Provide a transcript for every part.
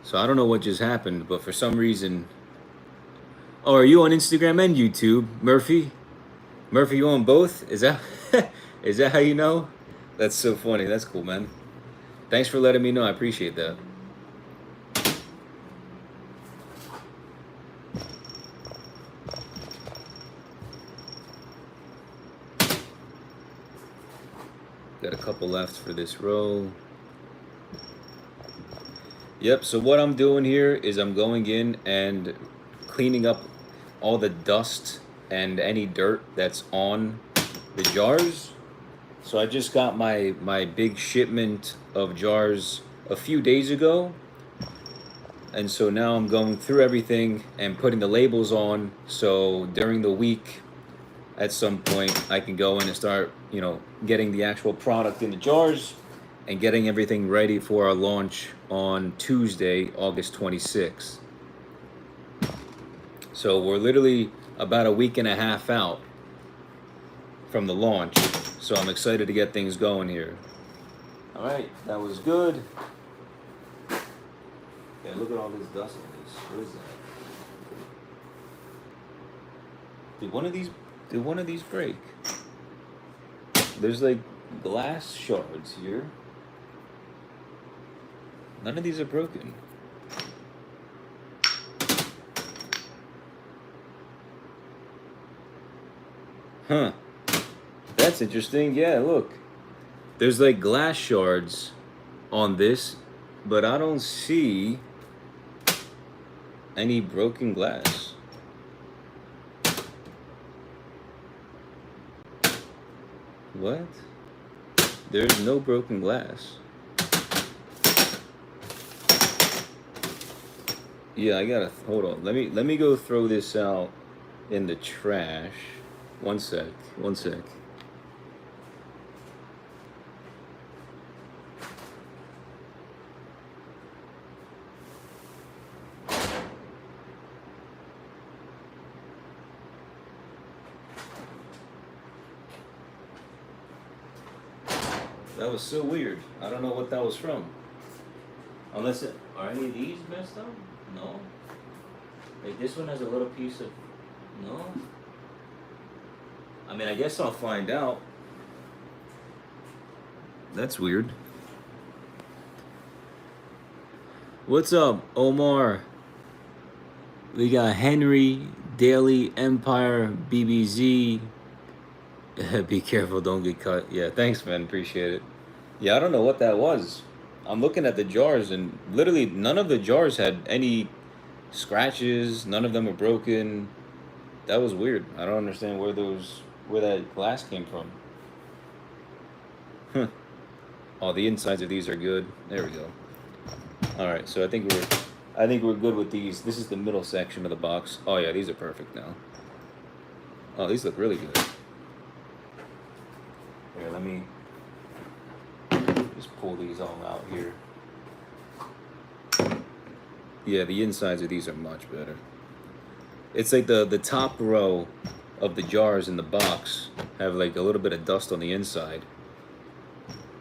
So I don't know what just happened, but for some reason. Oh, are you on Instagram and YouTube, Murphy? Murphy, you on both? Is that is that how you know? That's so funny. That's cool, man. Thanks for letting me know. I appreciate that. Got a couple left for this row. Yep, so what I'm doing here is I'm going in and cleaning up all the dust and any dirt that's on the jars. So I just got my big shipment of jars a few days ago. And so now I'm going through everything and putting the labels on. So during the week, at some point, I can go in and start, getting the actual product in the jars and getting everything ready for our launch on Tuesday, August 26th. So we're literally about a week and a half out from the launch. So I'm excited to get things going here. All right, that was good. Yeah, look at all this dust on this. What is that? Did one of these break? There's like glass shards here. None of these are broken. Huh. That's interesting. Yeah, look. There's like glass shards on this, but I don't see any broken glass. What? There's no broken glass. Yeah, I gotta hold on. Let me go throw this out in the trash. One sec. That was so weird. I don't know what that was from. Unless are any of these messed up? No. Like this one has a little piece of no. I mean, I guess I'll find out. That's weird. What's up, Omar? We got Henry, Daily, Empire, BBZ. Be careful, don't get cut. Yeah, thanks, man. Appreciate it. Yeah, I don't know what that was. I'm looking at the jars, and literally none of the jars had any scratches. None of them are broken. That was weird. I don't understand where that glass came from. Huh. Oh, the insides of these are good. There we go. All right, so I think we're good with these. This is the middle section of the box. Oh yeah, these are perfect now. Oh, these look really good. Here, let me just pull these all out here. Yeah, the insides of these are much better. It's like the top row of the jars in the box have like a little bit of dust on the inside,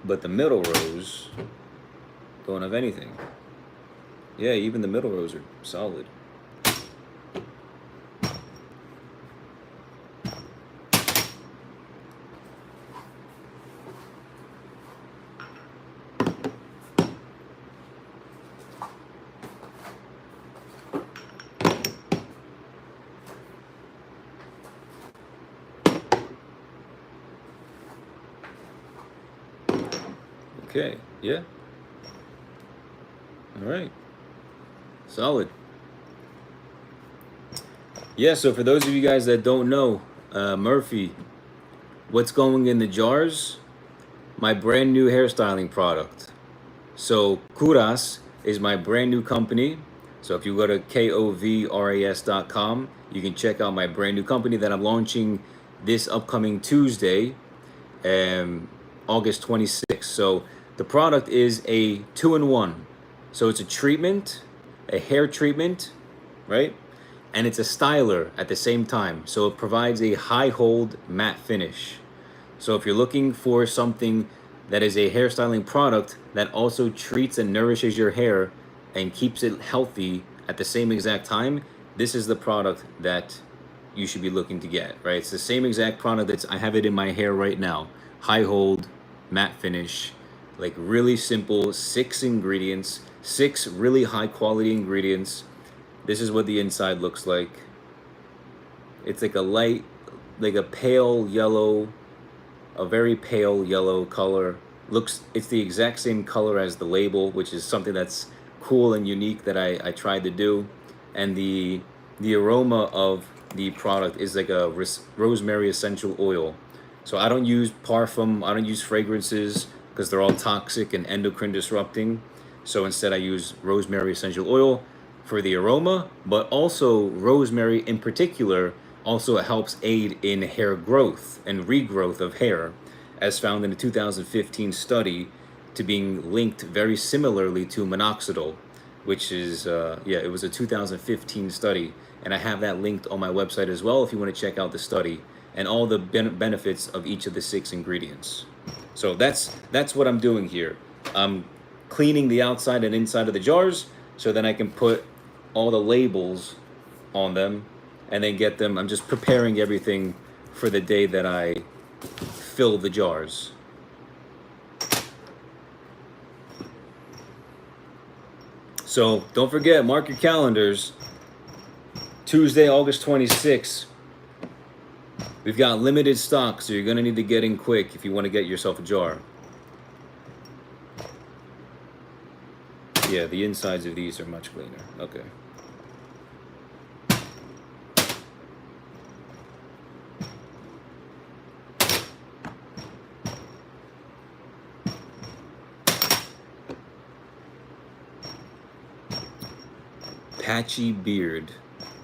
but the middle rows don't have anything. Yeah, even the middle rows are solid. Okay, yeah. All right. Solid. Yeah, so for those of you guys that don't know, Murphy, what's going in the jars? My brand new hairstyling product. So Kouras is my brand new company. So if you go to KOVRAS.com, you can check out my brand new company that I'm launching this upcoming Tuesday, August 26th. So the product is a 2-in-1. So it's a treatment, a hair treatment, right? And it's a styler at the same time. So it provides a high hold matte finish. So if you're looking for something that is a hairstyling product that also treats and nourishes your hair and keeps it healthy at the same exact time, this is the product that you should be looking to get, right? It's the same exact product I have it in my hair right now. High hold, matte finish, like really simple, 6 ingredients, 6 really high quality ingredients. This is what the inside looks like. It's like a light, like a pale yellow, a very pale yellow color. It's the exact same color as the label, which is something that's cool and unique that I tried to do. And the aroma of the product is like a rosemary essential oil. So I don't use parfum, I don't use fragrances because they're all toxic and endocrine disrupting. So instead I use rosemary essential oil for the aroma, but also rosemary in particular also helps aid in hair growth and regrowth of hair, as found in a 2015 study to being linked very similarly to minoxidil, which is, it was a 2015 study. And I have that linked on my website as well if you want to check out the study and all the benefits of each of the 6 ingredients. So that's what I'm doing here. I'm cleaning the outside and inside of the jars so then I can put all the labels on them and then get them. I'm just preparing everything for the day that I fill the jars. So don't forget, mark your calendars. Tuesday, August 26th. We've got limited stock, so you're gonna need to get in quick if you want to get yourself a jar. Yeah, the insides of these are much cleaner. Okay. Patchy beard.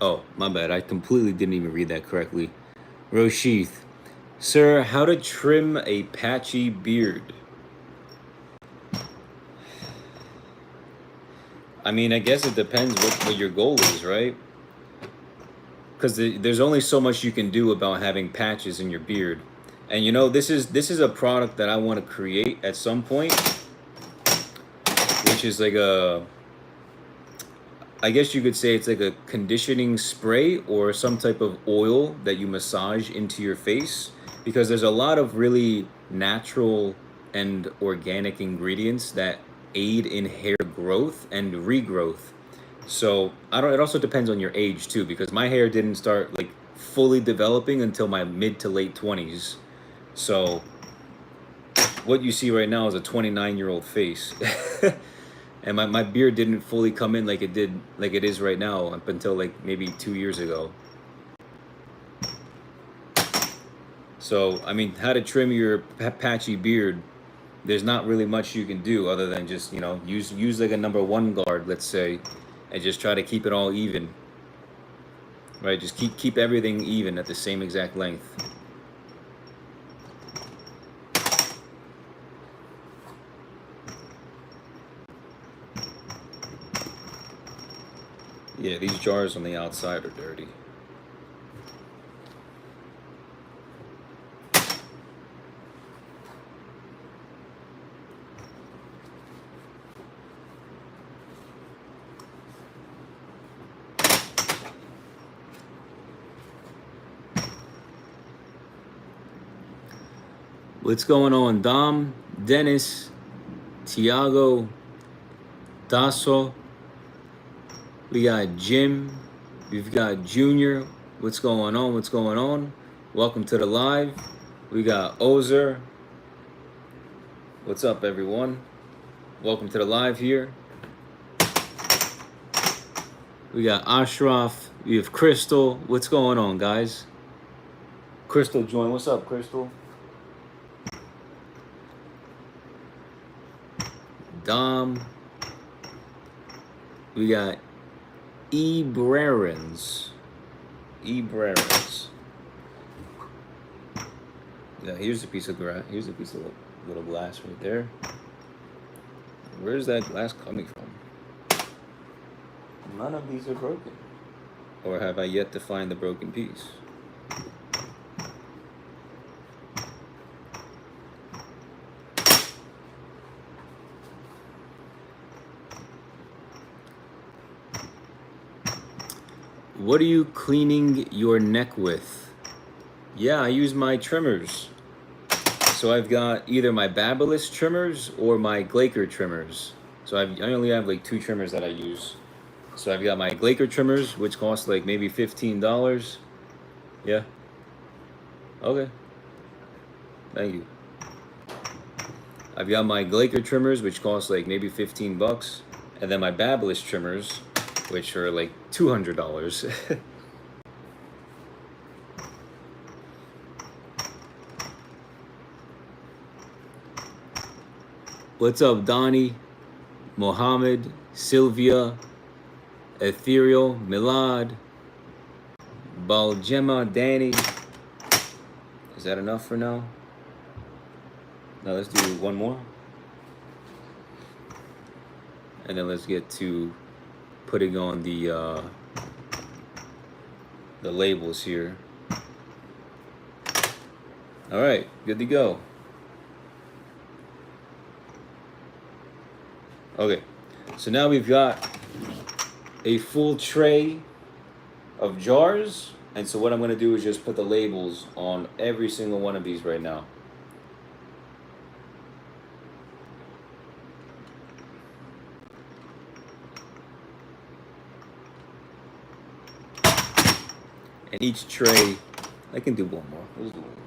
Oh, my bad. I completely didn't even read that correctly. Roshith. Sir, how to trim a patchy beard? I mean, I guess it depends what your goal is, right? Because there's only so much you can do about having patches in your beard. And you know, this is a product that I want to create at some point, which is like I guess you could say it's like a conditioning spray or some type of oil that you massage into your face, because there's a lot of really natural and organic ingredients that aid in hair growth and regrowth. So it also depends on your age too, because my hair didn't start like fully developing until my mid to late 20s. So what you see right now is a 29-year-old face. And my beard didn't fully come in like it is right now up until like maybe 2 years ago. So, I mean, how to trim your patchy beard, there's not really much you can do other than just, you know, use like a number 1 guard, let's say, and just try to keep it all even. Right? Just keep everything even at the same exact length. Yeah, these jars on the outside are dirty. What's going on, Dom, Dennis, Tiago, Dasso? We got Jim. We've got Junior. What's going on? What's going on? Welcome to the live. We got Ozer. What's up, everyone? Welcome to the live here. We got Ashraf. We have Crystal. What's going on, guys? Crystal joined. What's up, Crystal? Dom. We got Ebrarens. Yeah, here's a piece of glass. Here's a piece of little glass right there. Where's that glass coming from? None of these are broken. Or have I yet to find the broken piece? What are you cleaning your neck with? Yeah, I use my trimmers. So I've got either my Babyliss trimmers or my Glaker trimmers. So I only have like 2 trimmers that I use. So I've got my Glaker trimmers, which cost like maybe $15. Yeah. Okay. Thank you. I've got my Glaker trimmers, which cost like maybe $15, and then my Babyliss trimmers, which are like $200. What's up, Donnie, Mohammed, Sylvia, Ethereal, Milad, Baljema, Danny? Is that enough for now? Now let's do one more. And then let's get to putting on the labels here. All right, good to go. Okay, so now we've got a full tray of jars. And so what I'm gonna do is just put the labels on every single one of these right now. And each tray, I can do one more. Let's do one more.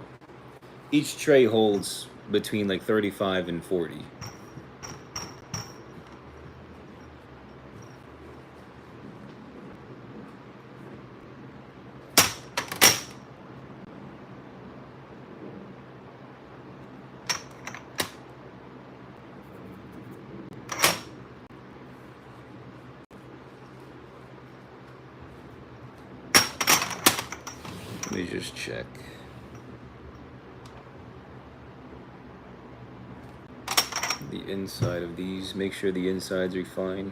Each tray holds between like 35 and 40. Let me just check. The inside of these, make sure the insides are fine.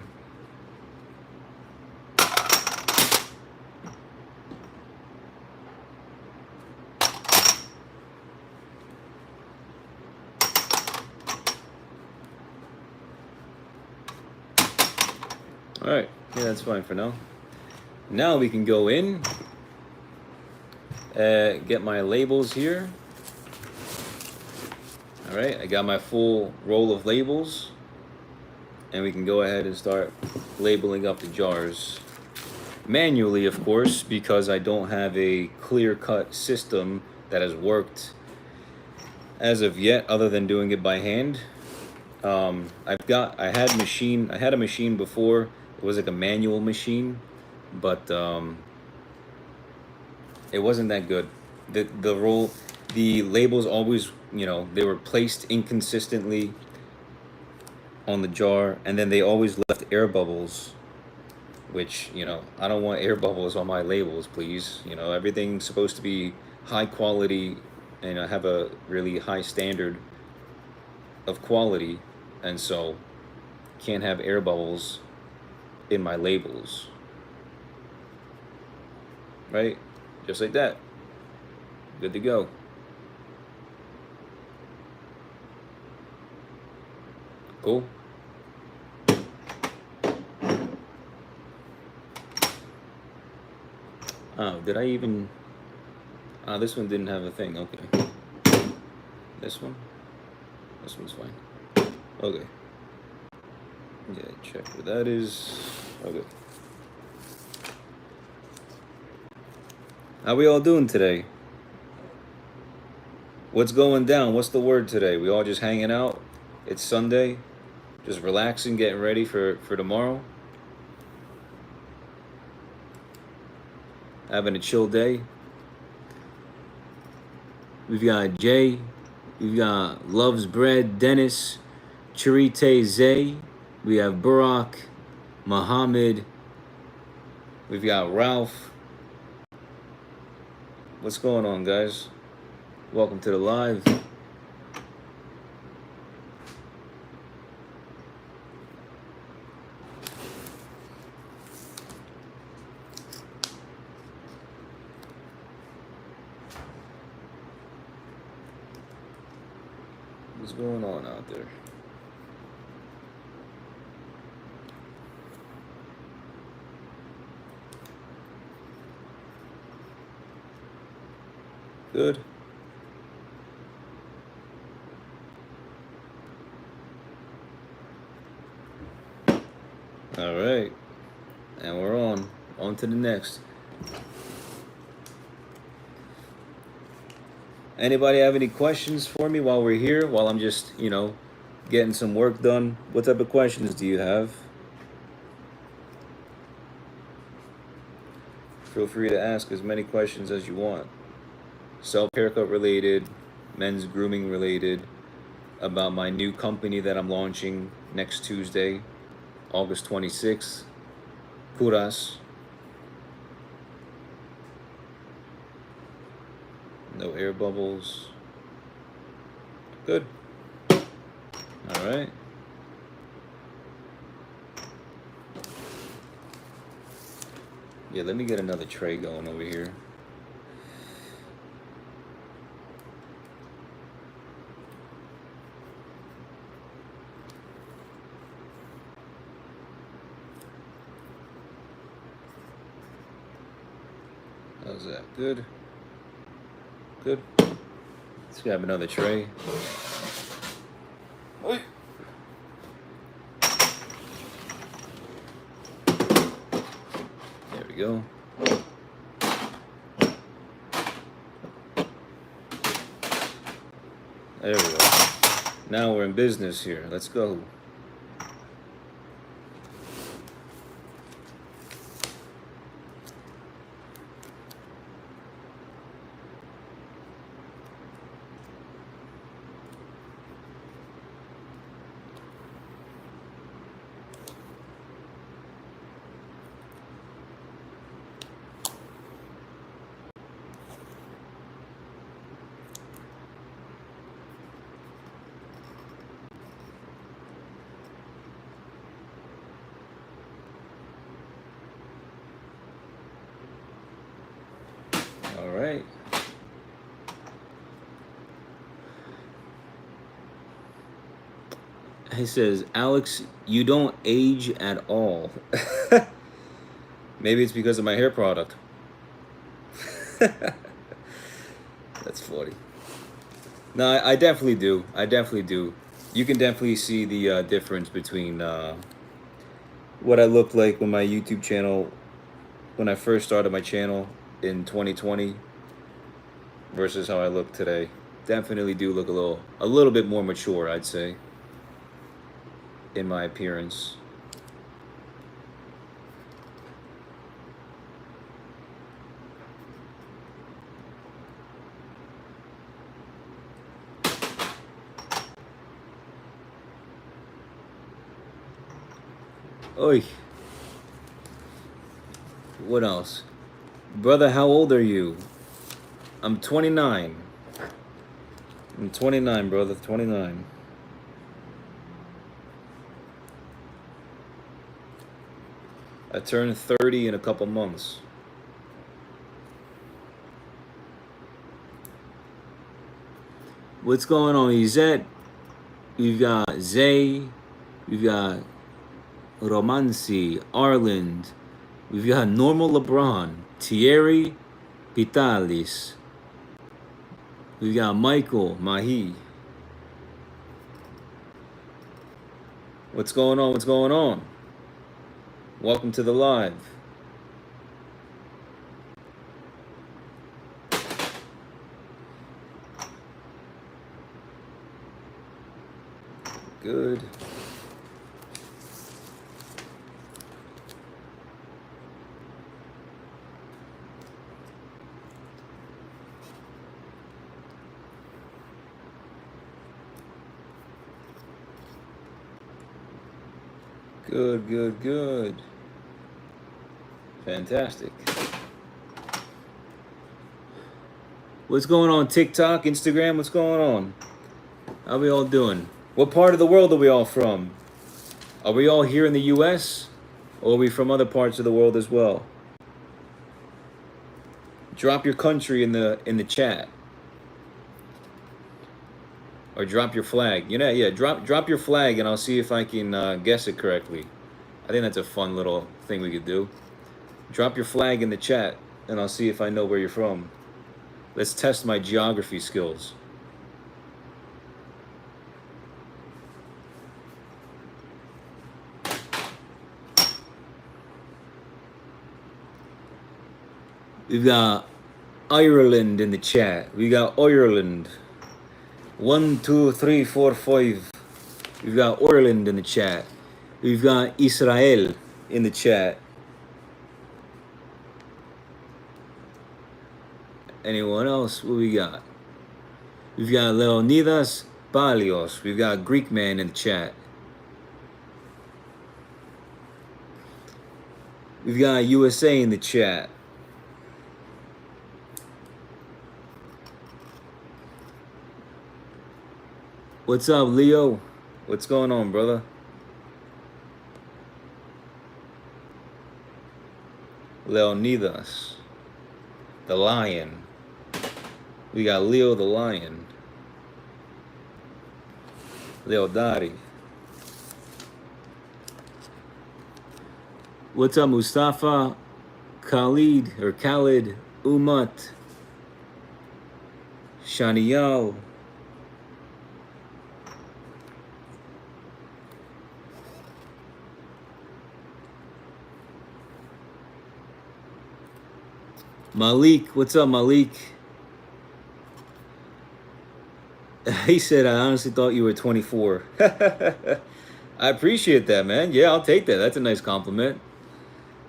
All right, yeah, that's fine for now. Now we can go in, get my labels here. All right, I got my full roll of labels, and we can go ahead and start labeling up the jars. Manually, of course, because I don't have a clear-cut system that has worked as of yet, other than doing it by hand. I had a machine before. It was like a manual machine, but it wasn't that good. The labels always, they were placed inconsistently on the jar, and then they always left air bubbles, which, I don't want air bubbles on my labels, please. Everything's supposed to be high quality, and I have a really high standard of quality, and so can't have air bubbles in my labels. Right? Just like that. Good to go. Cool. Oh, did I even... this one didn't have a thing. Okay. This one? This one's fine. Okay. Yeah, check what that is. Okay. How we all doing today? What's going down? What's the word today? We all just hanging out? It's Sunday? Just relaxing, getting ready for tomorrow? Having a chill day? We've got Jay. We've got Loves Bread, Dennis, Charite Zay. We have Barack, Muhammad. We've got Ralph. What's going on, guys? Welcome to the live. What's going on out there? Good. All right. And we're on. On to the next. Anybody have any questions for me while we're here? While I'm just, getting some work done? What type of questions do you have? Feel free to ask as many questions as you want. Self-haircut related, men's grooming related, about my new company that I'm launching next Tuesday, August 26th. KOVRAS. No air bubbles. Good. All right. Yeah, let me get another tray going over here. How's that? Good. Good. Let's grab another tray. Oi. There we go. There we go. Now we're in business here. Let's go. All right. He says, Alex, you don't age at all. Maybe it's because of my hair product. That's funny. No, I definitely do. I definitely do. You can definitely see the difference between what I looked like when my YouTube channel, when I first started my channel in 2020 versus how I look today. Definitely do look a little bit more mature, I'd say, in my appearance. Oi. What else? Brother, how old are you? I'm 29. I'm 29, brother. 29. I turned 30 in a couple months. What's going on, Izette? We've got Zay. We've got Romansi, Arland. We've got Normal LeBron, Thierry Vitalis. We've got Michael Mahi. What's going on? What's going on? Welcome to the live. Good. Good, good, good. Fantastic. What's going on TikTok, Instagram? What's going on? How we all doing? What part of the world are we all from? Are we all here in the US? Or are we from other parts of the world as well? Drop your country in the chat. Or drop your flag. Drop your flag and I'll see if I can guess it correctly. I think that's a fun little thing we could do. Drop your flag in the chat and I'll see if I know where you're from. Let's test my geography skills. We've got Ireland in the chat. We got Ireland. 1, 2, 3, 4, 5. We've got Ireland in the chat. We've got Israel in the chat. Anyone else? What we got? We've got Leonidas Balios. We've got Greek man in the chat. We've got USA in the chat. What's up, Leo? What's going on, brother? Leonidas, the lion. We got Leo the lion. Leodari. What's up, Mustafa? Khalid, Umat, Shaniyal. Malik, what's up, Malik? He said, I honestly thought you were 24. I appreciate that, man. Yeah, I'll take that. That's a nice compliment.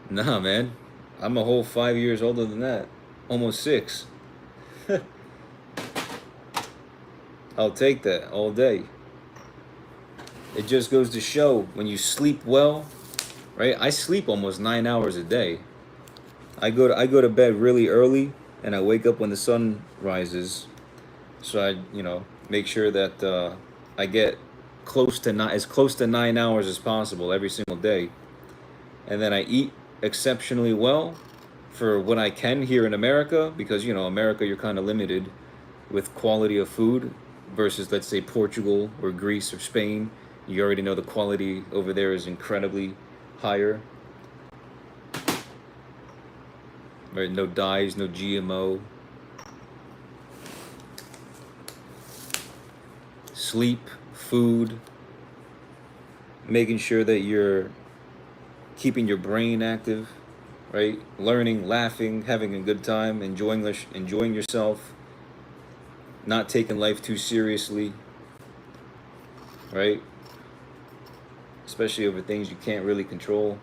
Nah, man. I'm a whole 5 years older than that. Almost 6. I'll take that all day. It just goes to show when you sleep well, right? I sleep almost 9 hours a day. I go to bed really early and I wake up when the sun rises. So I, make sure that I get as close to 9 hours as possible every single day. And then I eat exceptionally well for what I can here in America, because America, you're kind of limited with quality of food versus, let's say, Portugal or Greece or Spain. You already know the quality over there is incredibly higher. Right? No dyes, no GMO. Sleep, food, making sure that you're keeping your brain active, right? Learning, laughing, having a good time, enjoying yourself, not taking life too seriously, right? Especially over things you can't really control.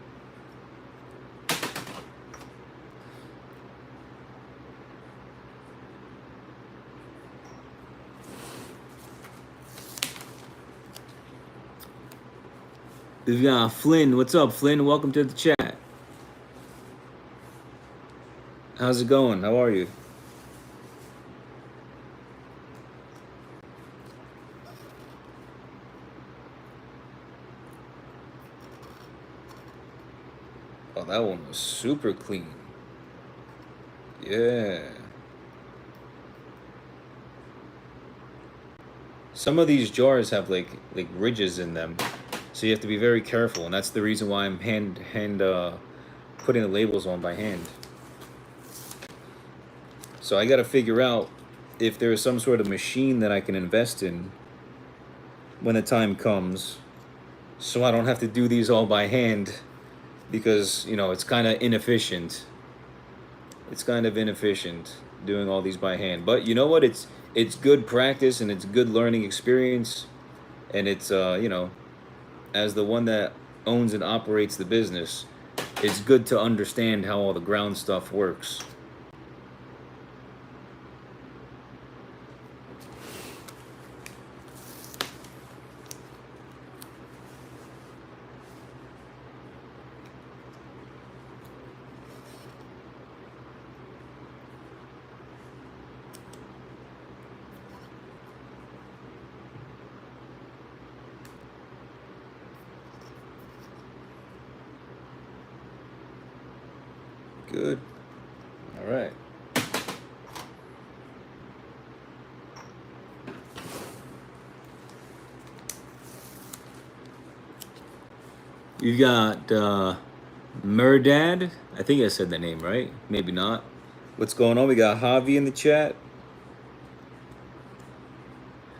We've got Flynn. What's up, Flynn? Welcome to the chat. How's it going? How are you? Oh, that one was super clean. Yeah. Some of these jars have like ridges in them, so you have to be very careful, and that's the reason why I'm hand putting the labels on by hand. So I got to figure out if there is some sort of machine that I can invest in when the time comes, so I don't have to do these all by hand, because it's kind of inefficient. It's kind of inefficient doing all these by hand. But you know what? It's good practice and it's good learning experience, and it's as the one that owns and operates the business, it's good to understand how all the ground stuff works. Good. All right. You've got Murdad. I think I said that name right. Maybe not. What's going on? We got Javi in the chat.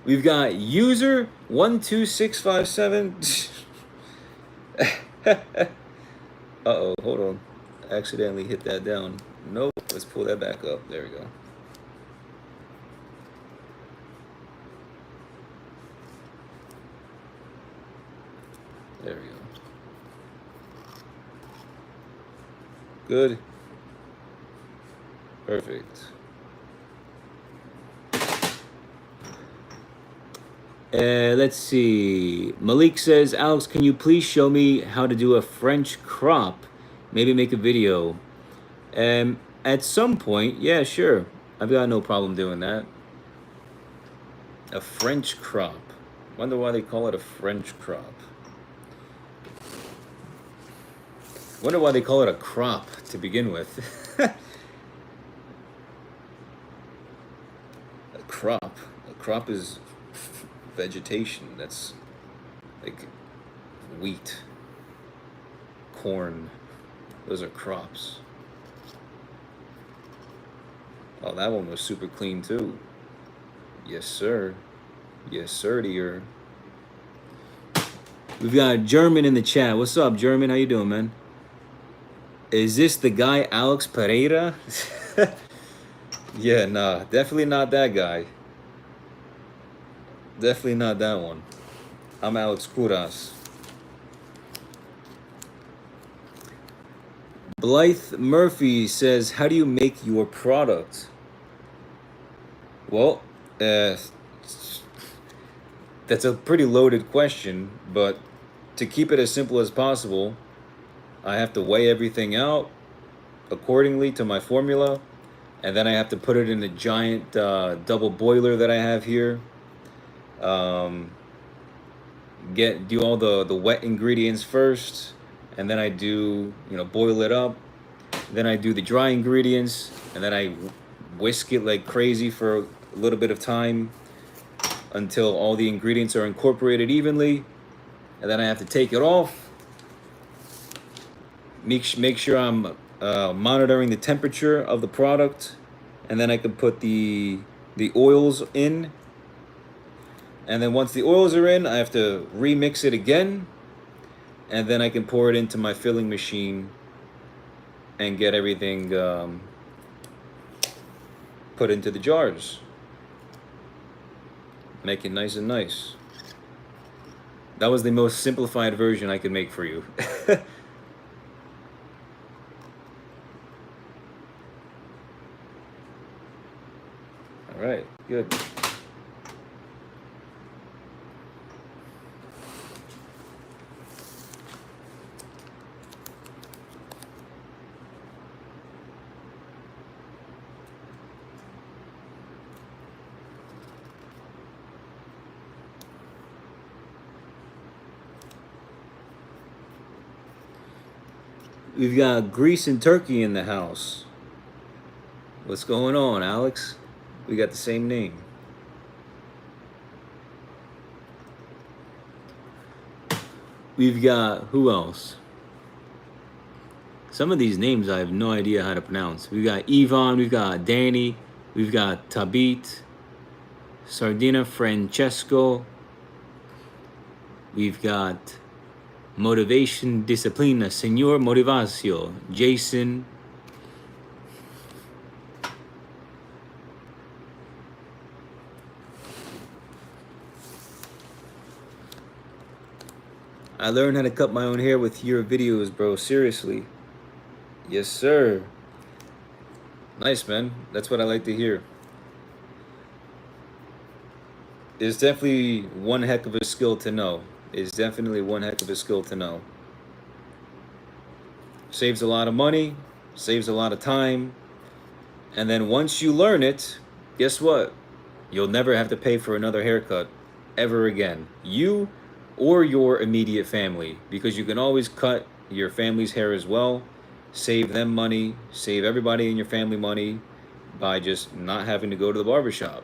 We've got user 12657. Uh-oh, hold on. I accidentally hit that down. Nope, let's pull that back up. There we go. There we go. Good. Perfect. Let's see. Malik says, Alex, can you please show me how to do a French crop? Maybe make a video. At some point, yeah, sure. I've got no problem doing that. A French crop. Wonder why they call it a French crop. Wonder why they call it a crop to begin with. A crop. A crop is vegetation. That's like wheat, corn. Those are crops. Oh, that one was super clean too. Yes, sir. Yes, sir, dear. We've got German in the chat. What's up, German? How you doing, man? Is this the guy, Alex Pereira? Yeah, nah, definitely not that guy. Definitely not that one. I'm Alex Kouras. Blythe Murphy says, how do you make your product? Well, that's a pretty loaded question, but to keep it as simple as possible, I have to weigh everything out accordingly to my formula, and then I have to put it in a giant double boiler that I have here. Do all the wet ingredients first, and then I do, boil it up. Then I do the dry ingredients, and then I whisk it like crazy for a little bit of time until all the ingredients are incorporated evenly, and then I have to take it off. Make sure I'm monitoring the temperature of the product, and then I can put the oils in. And then once the oils are in, I have to remix it again, and then I can pour it into my filling machine and get everything put into the jars. Make it nice and nice. That was the most simplified version I could make for you. All right, good. We've got Greece and Turkey in the house. What's going on, Alex? We got the same name. We've got, who else? Some of these names I have no idea how to pronounce. We've got Ivan, we've got Danny, we've got Tabit, Sardina Francesco, we've got Motivation, Disciplina, Senor Motivacio, Jason. I learned how to cut my own hair with your videos, bro. Seriously. Yes, sir. Nice, man. That's what I like to hear. It's definitely one heck of a skill to know. It's definitely one heck of a skill to know. Saves a lot of money, saves a lot of time, and then once you learn it, guess what? You'll never have to pay for another haircut ever again. You or your immediate family, because you can always cut your family's hair as well, save them money, save everybody in your family money by just not having to go to the barbershop.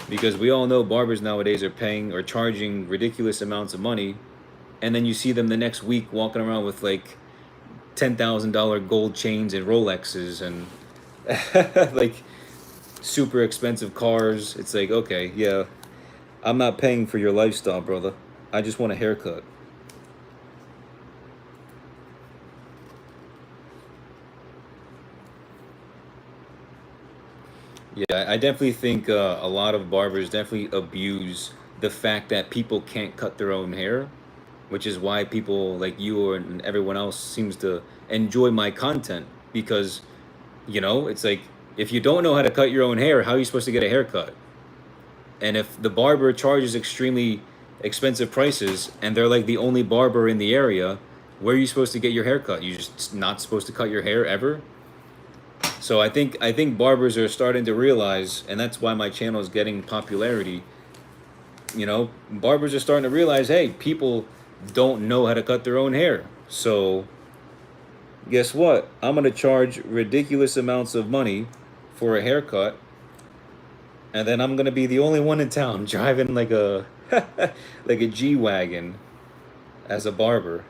Because we all know barbers nowadays are paying or charging ridiculous amounts of money, and then you see them the next week walking around with like $10,000 gold chains and Rolexes and like super expensive cars. It's like, okay, yeah, I'm not paying for your lifestyle, brother. I just want a haircut. Yeah, I definitely think a lot of barbers definitely abuse the fact that people can't cut their own hair, which is why people like you or and everyone else seems to enjoy my content because, it's like if you don't know how to cut your own hair, how are you supposed to get a haircut? And if the barber charges extremely expensive prices and they're like the only barber in the area, where are you supposed to get your haircut? You just not supposed to cut your hair ever? So I think barbers are starting to realize, and that's why my channel is getting popularity. Barbers are starting to realize, hey, people don't know how to cut their own hair. So guess what? I'm gonna charge ridiculous amounts of money for a haircut, and then I'm gonna be the only one in town driving like a like a G-Wagon as a barber,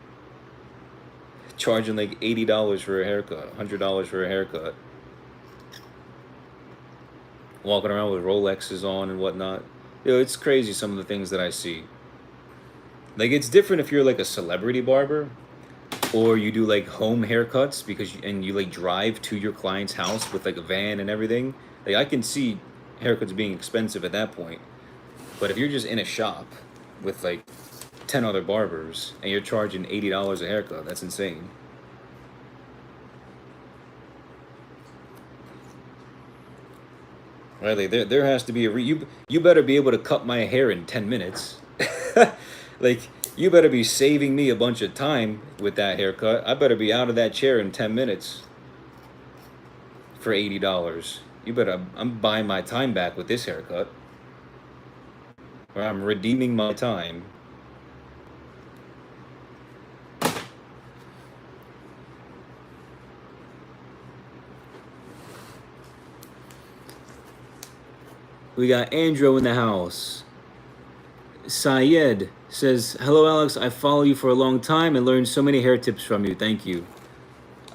charging like $80 for a haircut, $100 for a haircut, walking around with Rolexes on and whatnot. It's crazy some of the things that I see. Like it's different if you're like a celebrity barber or you do like home haircuts and you like drive to your client's house with like a van and everything. Like I can see haircuts being expensive at that point. But if you're just in a shop with like 10 other barbers and you're charging $80 a haircut, that's insane. Right, like there has to be you better be able to cut my hair in 10 minutes. Like you better be saving me a bunch of time with that haircut. I better be out of that chair in 10 minutes for $80. I'm buying my time back with this haircut. Or I'm redeeming my time. We got Andrew in the house. Syed says, hello, Alex. I follow you for a long time and learned so many hair tips from you. Thank you.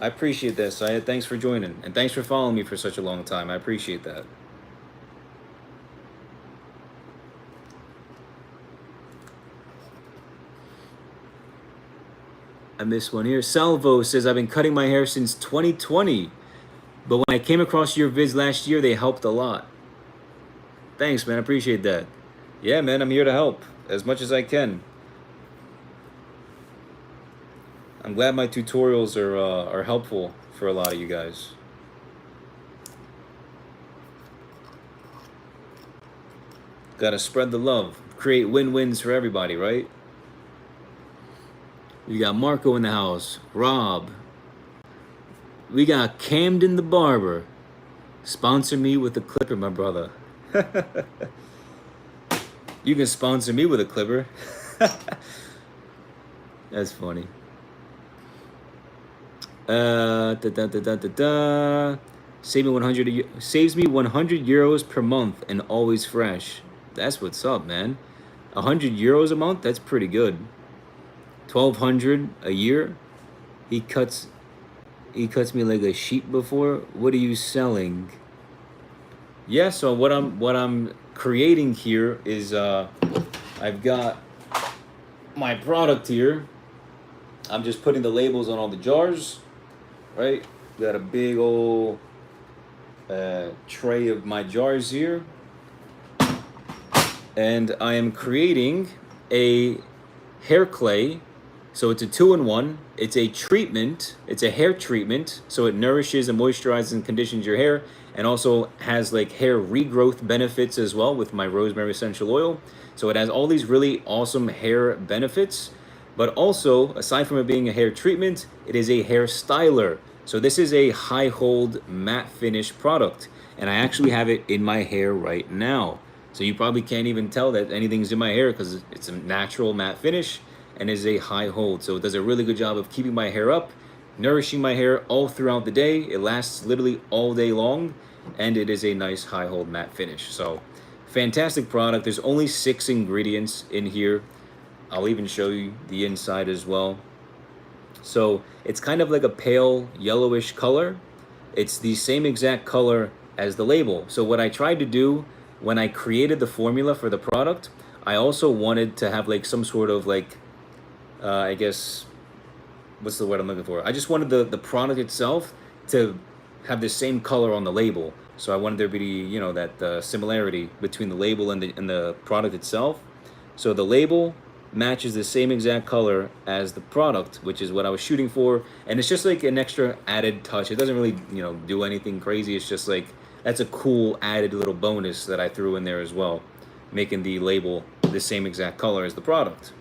I appreciate that, Syed. Thanks for joining. And thanks for following me for such a long time. I appreciate that. I missed one here. Salvo says, I've been cutting my hair since 2020. But when I came across your vids last year, they helped a lot. Thanks, man. I appreciate that. Yeah, man. I'm here to help as much as I can. I'm glad my tutorials are helpful for a lot of you guys. Gotta spread the love. Create win-wins for everybody, right? We got Marco in the house. Rob. We got Camden the Barber. Sponsor me with a clipper, my brother. You can sponsor me with a clipper. That's funny. Saves me 100 euros per month and always fresh. That's what's up, man. 100 euros a month? That's pretty good. 1,200 a year. He cuts me like a sheep before. What are you selling? Yeah, so what I'm creating here is I've got my product here. I'm just putting the labels on all the jars, right? Got a big old tray of my jars here. And I am creating a hair clay. So it's a 2-in-1. It's a treatment. It's a hair treatment. So it nourishes and moisturizes and conditions your hair, and also has like hair regrowth benefits as well with my rosemary essential oil. So it has all these really awesome hair benefits. But also, aside from it being a hair treatment, it is a hair styler. So this is a high hold matte finish product, and I actually have it in my hair right now. So you probably can't even tell that anything's in my hair because it's a natural matte finish and is a high hold. So it does a really good job of keeping my hair up, nourishing my hair all throughout the day. It lasts literally all day long, and it is a nice high hold matte finish. So fantastic product. There's only 6 ingredients in here. I'll even show you the inside as well. So it's kind of like a pale yellowish color. It's the same exact color as the label. So what I tried to do when I created the formula for the product I also wanted to have like some sort of like, I guess, what's the word I'm looking for? I just wanted the product itself to have the same color on the label. So I wanted there to be, you know, that similarity between the label and the product itself. So the label matches the same exact color as the product, which is what I was shooting for. And it's just like an extra added touch. It doesn't really, you know, do anything crazy. It's just like, that's a cool added little bonus that I threw in there as well, making the label the same exact color as the product.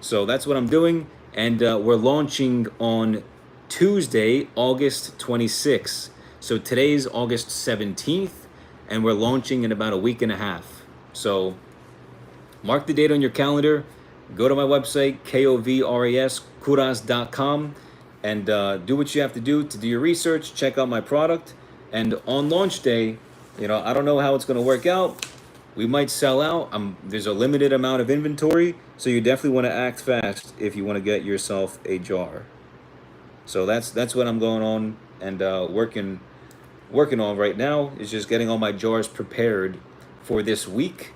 So that's what I'm doing. And we're launching on Tuesday, August 26th. So today's August 17th, and we're launching in about a week and a half. So mark the date on your calendar. Go to my website, KOVRAS, Kouras.com, and do what you have to do your research, check out my product. And on launch day, you know, I don't know how it's going to work out. We might sell out. There's a limited amount of inventory, so you definitely want to act fast if you want to get yourself a jar. So that's what I'm going on and working on right now, is just getting all my jars prepared for this week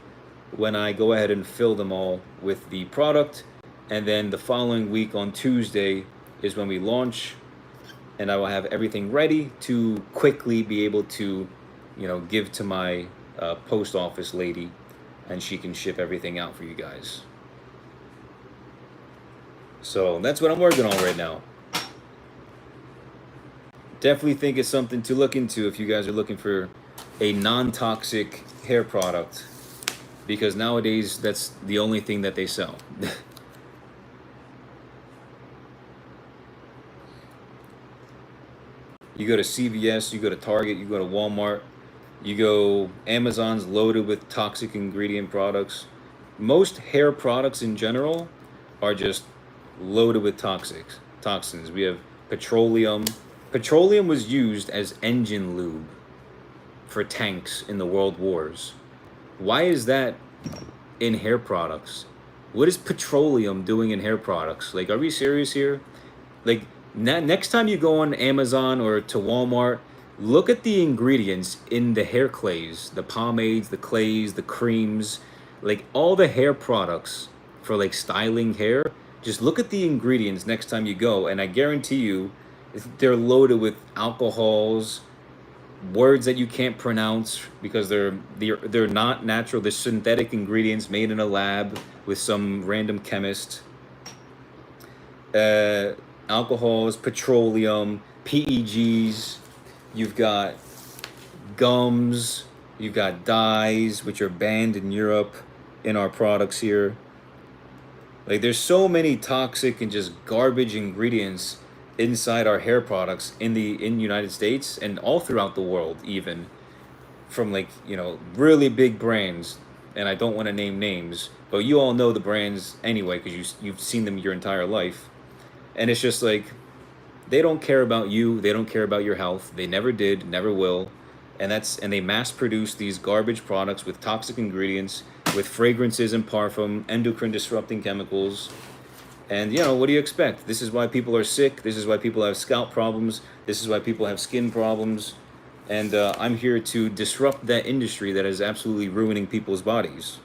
when I go ahead and fill them all with the product. And then the following week on Tuesday is when we launch, and I will have everything ready to quickly be able to, you know, give to my post office lady, and she can ship everything out for you guys. So that's what I'm working on right now. Definitely think it's something to look into if you guys are looking for a non-toxic hair product, because nowadays that's the only thing that they sell. You go to CVS, you go to Target, you go to Walmart, you go, Amazon's loaded with toxic ingredient products. Most hair products in general are just loaded with toxins. We have petroleum. Petroleum was used as engine lube for tanks in the world wars. Why is that in hair products? What is petroleum doing in hair products? Like, are we serious here? Like, next time you go on Amazon or to Walmart, look at the ingredients in the hair clays, the pomades, the clays, the creams, like all the hair products for like styling hair. Just look at the ingredients next time you go, and I guarantee you they're loaded with alcohols, words that you can't pronounce because they're not natural. They're synthetic ingredients made in a lab with some random chemist. Alcohols, petroleum, PEGs. You've got gums. You've got dyes, which are banned in Europe, in our products here. Like, there's so many toxic and just garbage ingredients inside our hair products in United States and all throughout the world, even from, like, you know, really big brands. And I don't want to name names, but you all know the brands anyway because you've seen them your entire life. And it's just like, they don't care about you. They don't care about your health. They never did, never will. And they mass produce these garbage products with toxic ingredients, with fragrances and parfum, endocrine disrupting chemicals. And, you know, what do you expect? This is why people are sick. This is why people have scalp problems. This is why people have skin problems. And I'm here to disrupt that industry that is absolutely ruining people's bodies.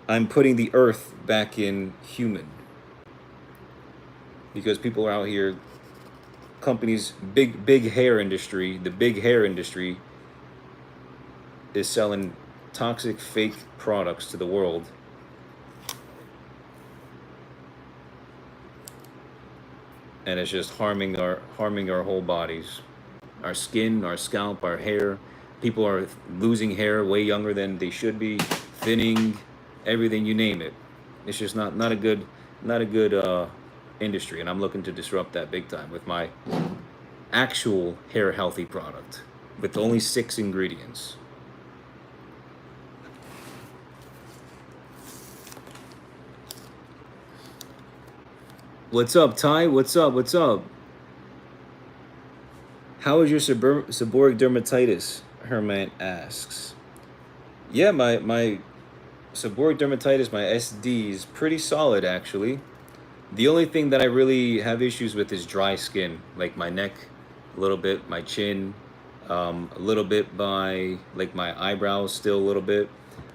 I'm putting the earth back in human. Because people are out here, companies, big hair industry, the big hair industry is selling toxic fake products to the world. And it's just harming our whole bodies, our skin, our scalp, our hair. People are losing hair way younger than they should be, thinning, everything, you name it. It's just not a good industry, and I'm looking to disrupt that big time with my actual hair healthy product with only 6 ingredients. What's up, Ty? What's up? How is your seborrheic dermatitis? Herman asks. Yeah, my seborrheic dermatitis, my SD, is pretty solid actually. The only thing that I really have issues with is dry skin, like my neck, a little bit, my chin, a little bit by like my eyebrows still a little bit.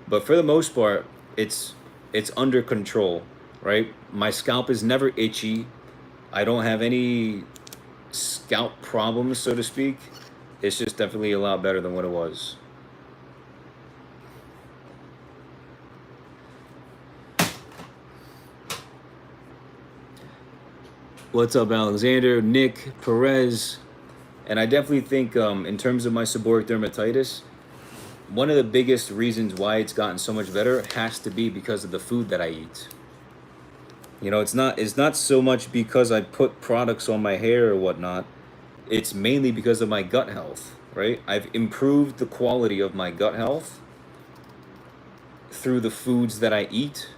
But for the most part, it's under control, right? My scalp is never itchy. I don't have any scalp problems, so to speak. It's just definitely a lot better than what it was. What's up, Alexander, Nick, Perez? And I definitely think, in terms of my seborrheic dermatitis, one of the biggest reasons why it's gotten so much better has to be because of the food that I eat. You know, it's not so much because I put products on my hair or whatnot. It's mainly because of my gut health, right? I've improved the quality of my gut health through the foods that I eat,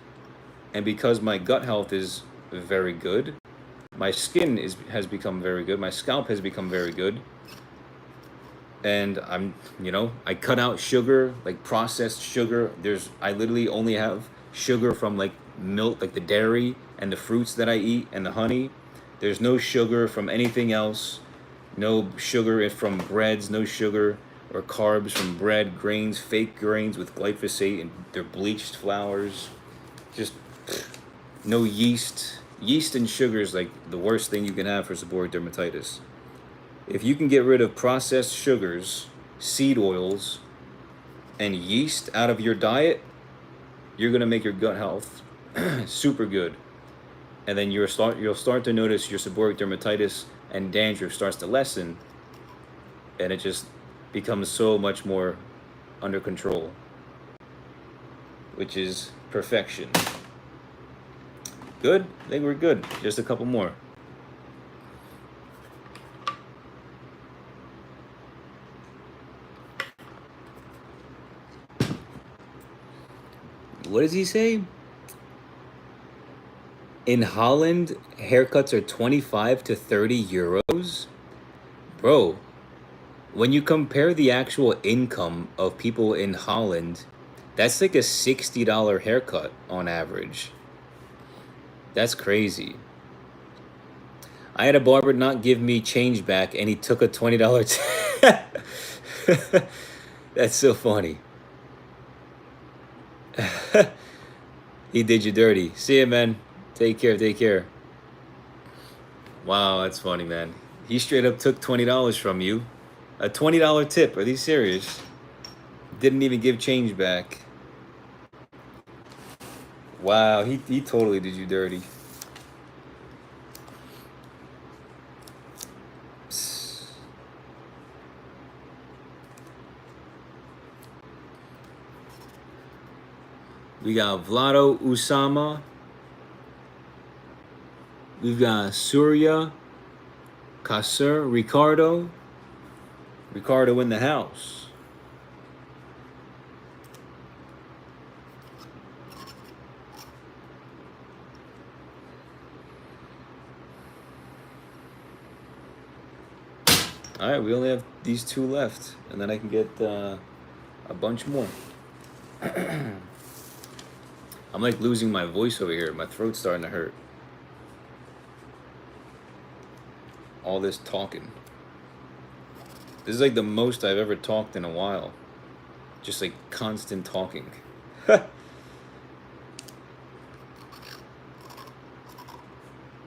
and because my gut health is very good, my skin has become very good, my scalp has become very good, and I cut out sugar, like processed sugar. I literally only have sugar from like milk, like the dairy and the fruits that I eat and the honey. There's no sugar from anything else. No sugar from breads, no sugar or carbs from bread, grains, fake grains with glyphosate and they're bleached flours. Just no yeast. Yeast and sugar is like the worst thing you can have for seborrheic dermatitis. If you can get rid of processed sugars, seed oils, and yeast out of your diet, you're gonna make your gut health super good. And then you'll start to notice your seborrheic dermatitis and dandruff starts to lessen, and it just becomes so much more under control, which is perfection. Good? I think we're good. Just a couple more. What does he say? In Holland, haircuts are 25 to 30 euros? Bro, when you compare the actual income of people in Holland, that's like a $60 haircut on average. That's crazy. I had a barber not give me change back and he took a $20 That's so funny. He did you dirty. See ya, man. Take care, take care. Wow, that's funny, man. He straight up took $20 from you. A $20 tip. Are these serious? Didn't even give change back. Wow, he totally did you dirty. Psst. We got Vlado Usama. We've got Surya, Kasser, Ricardo. Ricardo in the house. All right, we only have these two left, and then I can get a bunch more. I'm like losing my voice over here. My throat's starting to hurt. All this talking. This is like the most I've ever talked in a while. Just like constant talking.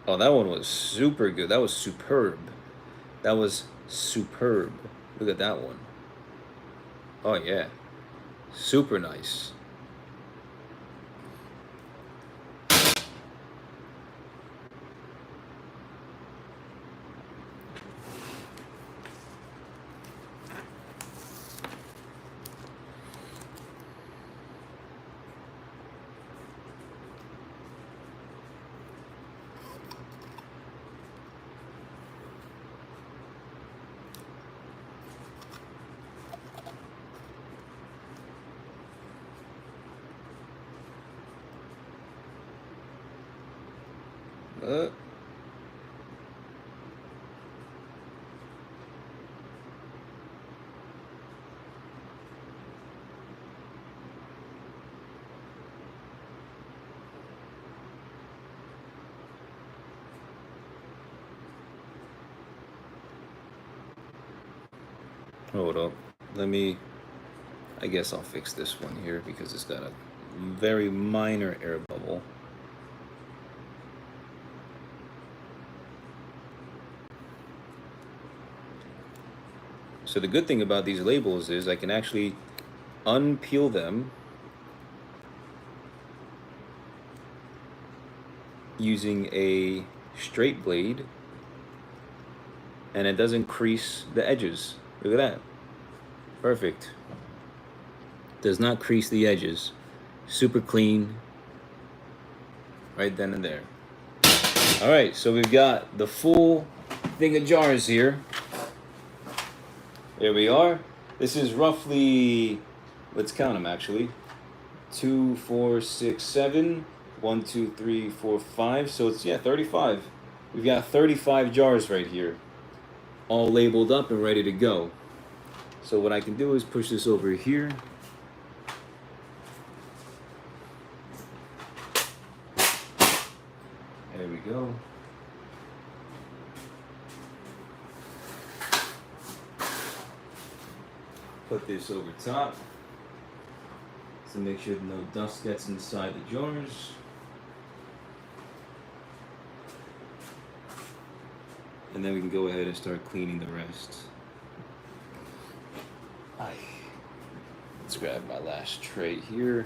Oh, that one was super good. That was superb. That was superb. Look at that one. Oh, yeah. Super nice. Uh. Hold up. I guess I'll fix this one here because it's got a very minor air bubble. So the good thing about these labels is I can actually unpeel them using a straight blade, and it doesn't crease the edges. Look at that. Perfect. Does not crease the edges. Super clean. Right then and there. All right, so we've got the full thing of jars here. There we are. This is roughly, let's count them actually. 2, 4, 6, 7. 1, 2, 3, 4, 5. So it's, yeah, 35. We've got 35 jars right here, all labeled up and ready to go. So what I can do is push this over here. There we go. Put this over top to make sure no dust gets inside the jars. And then we can go ahead and start cleaning the rest. Let's grab my last tray here.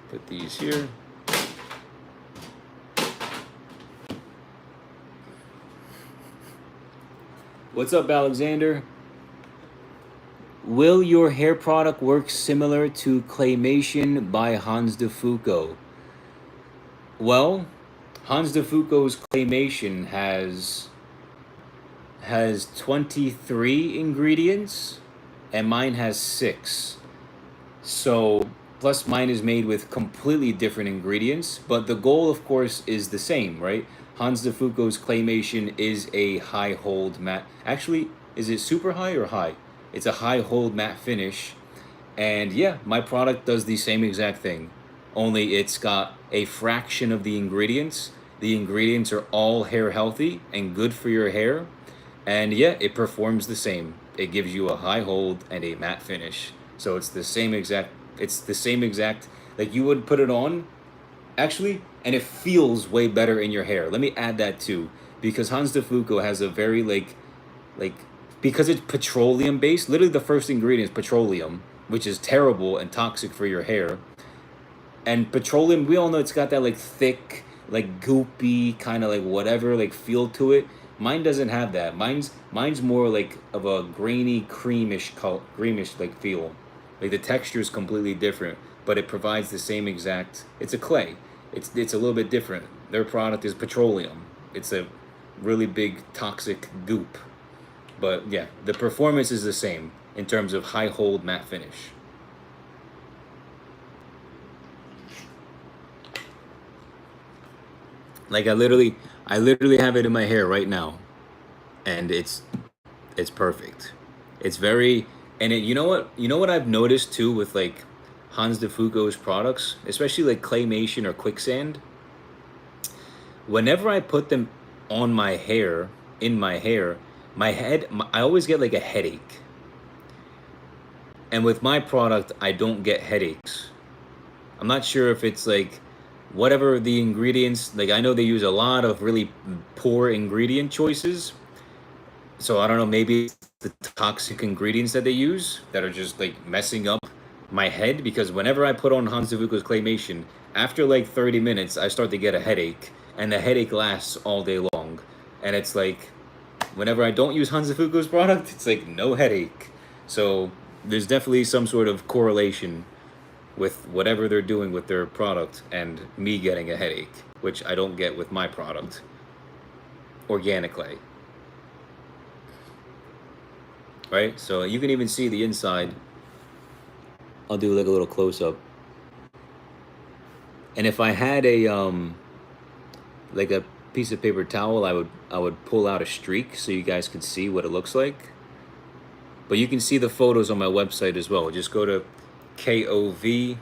Put these here. What's up, Alexander? Will your hair product work similar to Claymation by Hans de Foucault? Well, Hans de Foucault's Claymation has 23 ingredients, and mine has 6. So, plus mine is made with completely different ingredients, but the goal, of course, is the same, right? Hans de Foucault's Claymation is a high hold matte. Actually, is it super high or high? It's a high hold matte finish. And yeah, my product does the same exact thing, only it's got a fraction of the ingredients. The ingredients are all hair healthy and good for your hair. And yeah, it performs the same. It gives you a high hold and a matte finish. So it's the same exact, like you would put it on, actually, and it feels way better in your hair. Let me add that too, because Hans de Foucault has a very because it's petroleum based, literally the first ingredient is petroleum, which is terrible and toxic for your hair. And petroleum, we all know it's got that like thick, like goopy, kind of like whatever, like feel to it. Mine doesn't have that. Mine's more like of a grainy, creamish like feel. Like the texture is completely different, but it provides the same exact. It's a clay. It's a little bit different. Their product is petroleum. It's a really big toxic goop. But yeah, the performance is the same in terms of high hold matte finish. Like I literally have it in my hair right now, and it's perfect. It's very, and you know what I've noticed too with like Hans de Foucault's products, especially like Claymation or Quicksand. Whenever I put them on my hair, I always get like a headache. And with my product, I don't get headaches. I'm not sure if it's like whatever the ingredients, like I know they use a lot of really poor ingredient choices. So I don't know, maybe it's the toxic ingredients that they use that are just like messing up my head, because whenever I put on Hans de Foucault's Claymation, after like 30 minutes, I start to get a headache, and the headache lasts all day long. And it's like, whenever I don't use Hans de Foucault's product, it's like no headache. So there's definitely some sort of correlation with whatever they're doing with their product and me getting a headache, which I don't get with my product, organic clay. Right? So you can even see the inside. I'll do like a little close-up. And if I had a like a piece of paper towel, I would pull out a streak so you guys could see what it looks like. But you can see the photos on my website as well. Just go to KOVRAS.com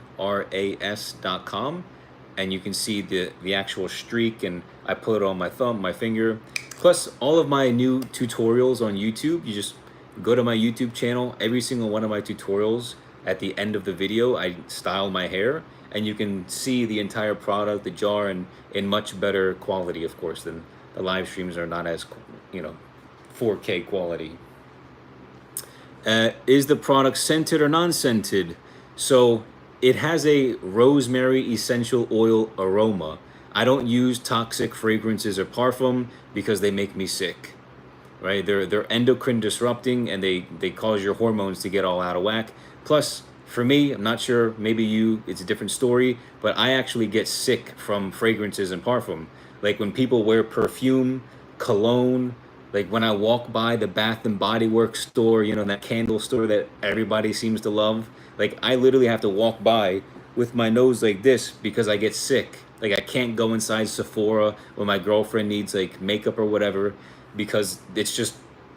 and you can see the actual streak, and I put it on my thumb, my finger. Plus all of my new tutorials on YouTube, you just go to my YouTube channel. Every single one of my tutorials, at the end of the video, I style my hair, and you can see the entire product, the jar, and in much better quality, of course, than the live streams are not as, you know, 4K quality. Is the product scented or non-scented? So it has a rosemary essential oil aroma. I don't use toxic fragrances or parfum because they make me sick, right? They're endocrine disrupting, and they cause your hormones to get all out of whack. Plus, for me, I'm not sure, maybe you, it's a different story, but I actually get sick from fragrances and parfum. Like when people wear perfume, cologne, like when I walk by the Bath and Body Works store, you know, that candle store that everybody seems to love, like I literally have to walk by with my nose like this because I get sick. Like I can't go inside Sephora when my girlfriend needs like makeup or whatever, because it's just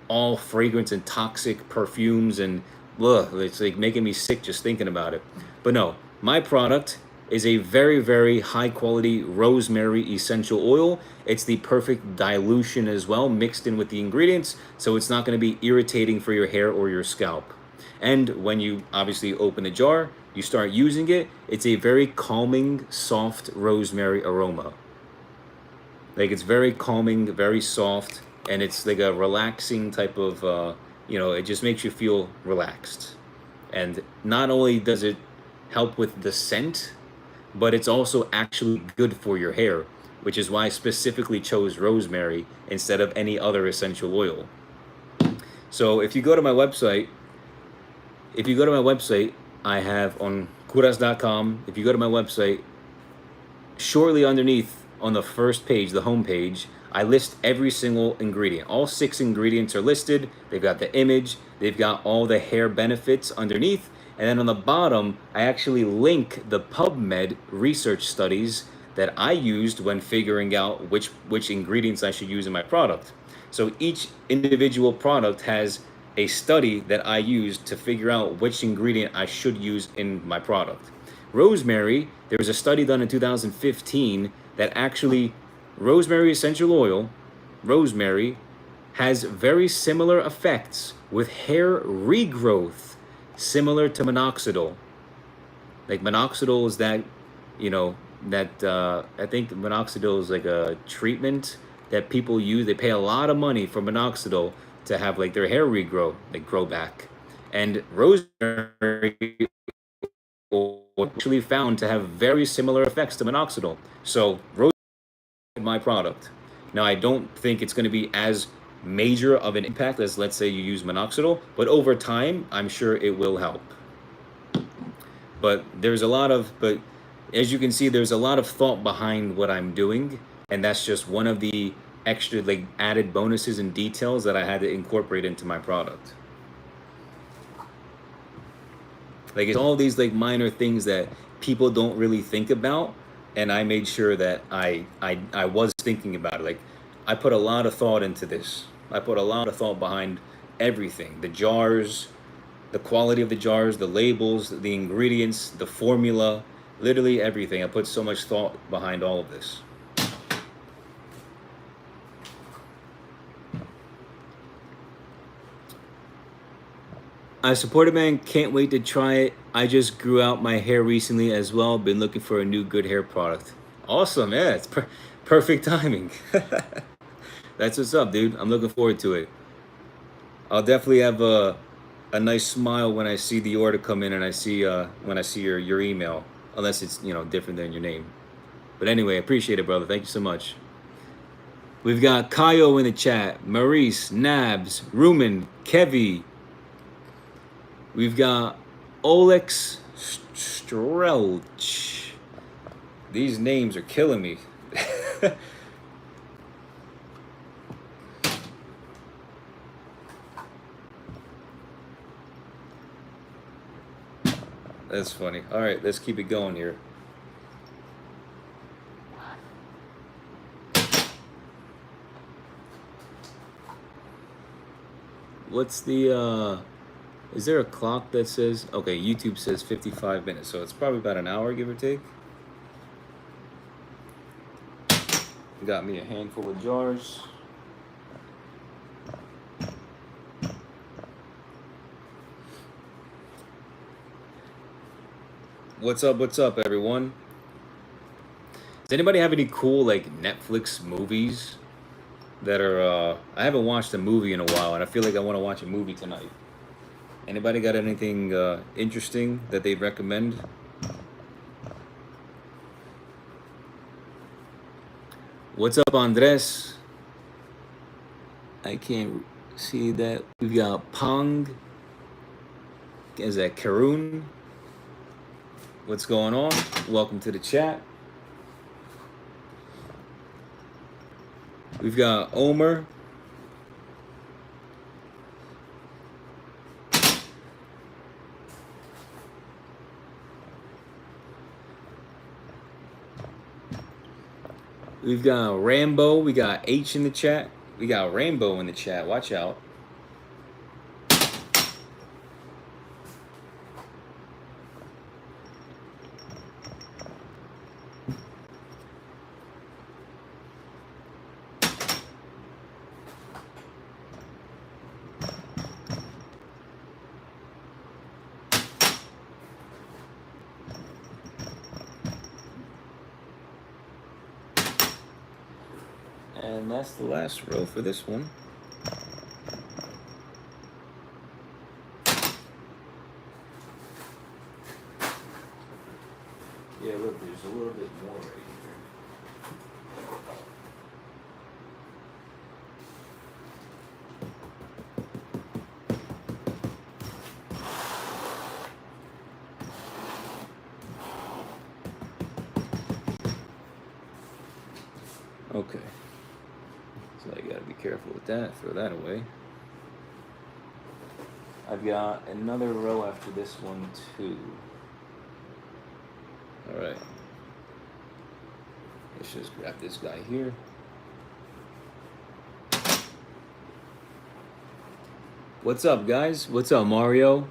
all fragrance and toxic perfumes, and ugh, it's like making me sick just thinking about it. But no, my product is a very, very high quality rosemary essential oil. It's the perfect dilution as well, mixed in with the ingredients, so it's not going to be irritating for your hair or your scalp. And when you obviously open the jar, you start using it, it's a very calming, soft rosemary aroma. Like it's very calming, very soft, and it's like a relaxing type of, it just makes you feel relaxed. And not only does it help with the scent, but it's also actually good for your hair, which is why I specifically chose rosemary instead of any other essential oil. So if you go to my website, I have on KOVRAS.com. If you go to my website, shortly underneath on the first page, the home page, I list every single ingredient. All 6 ingredients are listed. They've got the image, they've got all the hair benefits underneath, and then on the bottom, I actually link the PubMed research studies that I used when figuring out which ingredients I should use in my product. So each individual product has a study that I used to figure out which ingredient I should use in my product. Rosemary, there was a study done in 2015 that actually rosemary essential oil, rosemary, has very similar effects with hair regrowth, similar to minoxidil. Like minoxidil is that, I think minoxidil is like a treatment that people use. They pay a lot of money for minoxidil to have like their hair regrow, like grow back. And rosemary actually found to have very similar effects to minoxidil. So rosemary is my product. Now I don't think it's going to be as major of an impact as, let's say, you use minoxidil, but over time I'm sure it will help. But as you can see, there's a lot of thought behind what I'm doing, and that's just one of the extra like added bonuses and details that I had to incorporate into my product. Like it's all these like minor things that people don't really think about, and I made sure that I was thinking about it. Like I put a lot of thought into this. I put a lot of thought behind everything. The jars, the quality of the jars, the labels, the ingredients, the formula, literally everything. I put so much thought behind all of this. I support it, man. Can't wait to try it. I just grew out my hair recently as well. Been looking for a new good hair product. Awesome, yeah. It's perfect timing. That's what's up, dude. I'm looking forward to it. I'll definitely have a nice smile when I see the order come in, and I see when I see your email, unless it's different than your name. But anyway, appreciate it, brother. Thank you so much. We've got Kayo in the chat, Maurice, Nabs, Rumen, Kevy. We've got Alex Strelch. These names are killing me. That's funny. All right, let's keep it going here. What's the is there a clock that says, okay, YouTube says 55 minutes, so it's probably about an hour, give or take. Got me a handful of jars. What's up, everyone? Does anybody have any cool like Netflix movies that are? I haven't watched a movie in a while, and I feel like I want to watch a movie tonight. Anybody got anything interesting that they'd recommend? What's up, Andres? I can't see that. We've got Pong. Is that Karun? What's going on? Welcome to the chat. We've got Omer. We've got Rambo. We got H in the chat. We got Rainbow in the chat. Watch out. And that's the last row for this one. Yeah, look, there's a little bit more right here. Okay. So I gotta be careful with that. Throw that away. I've got another row after this one too. Alright. Let's just grab this guy here. What's up, guys? What's up, Mario?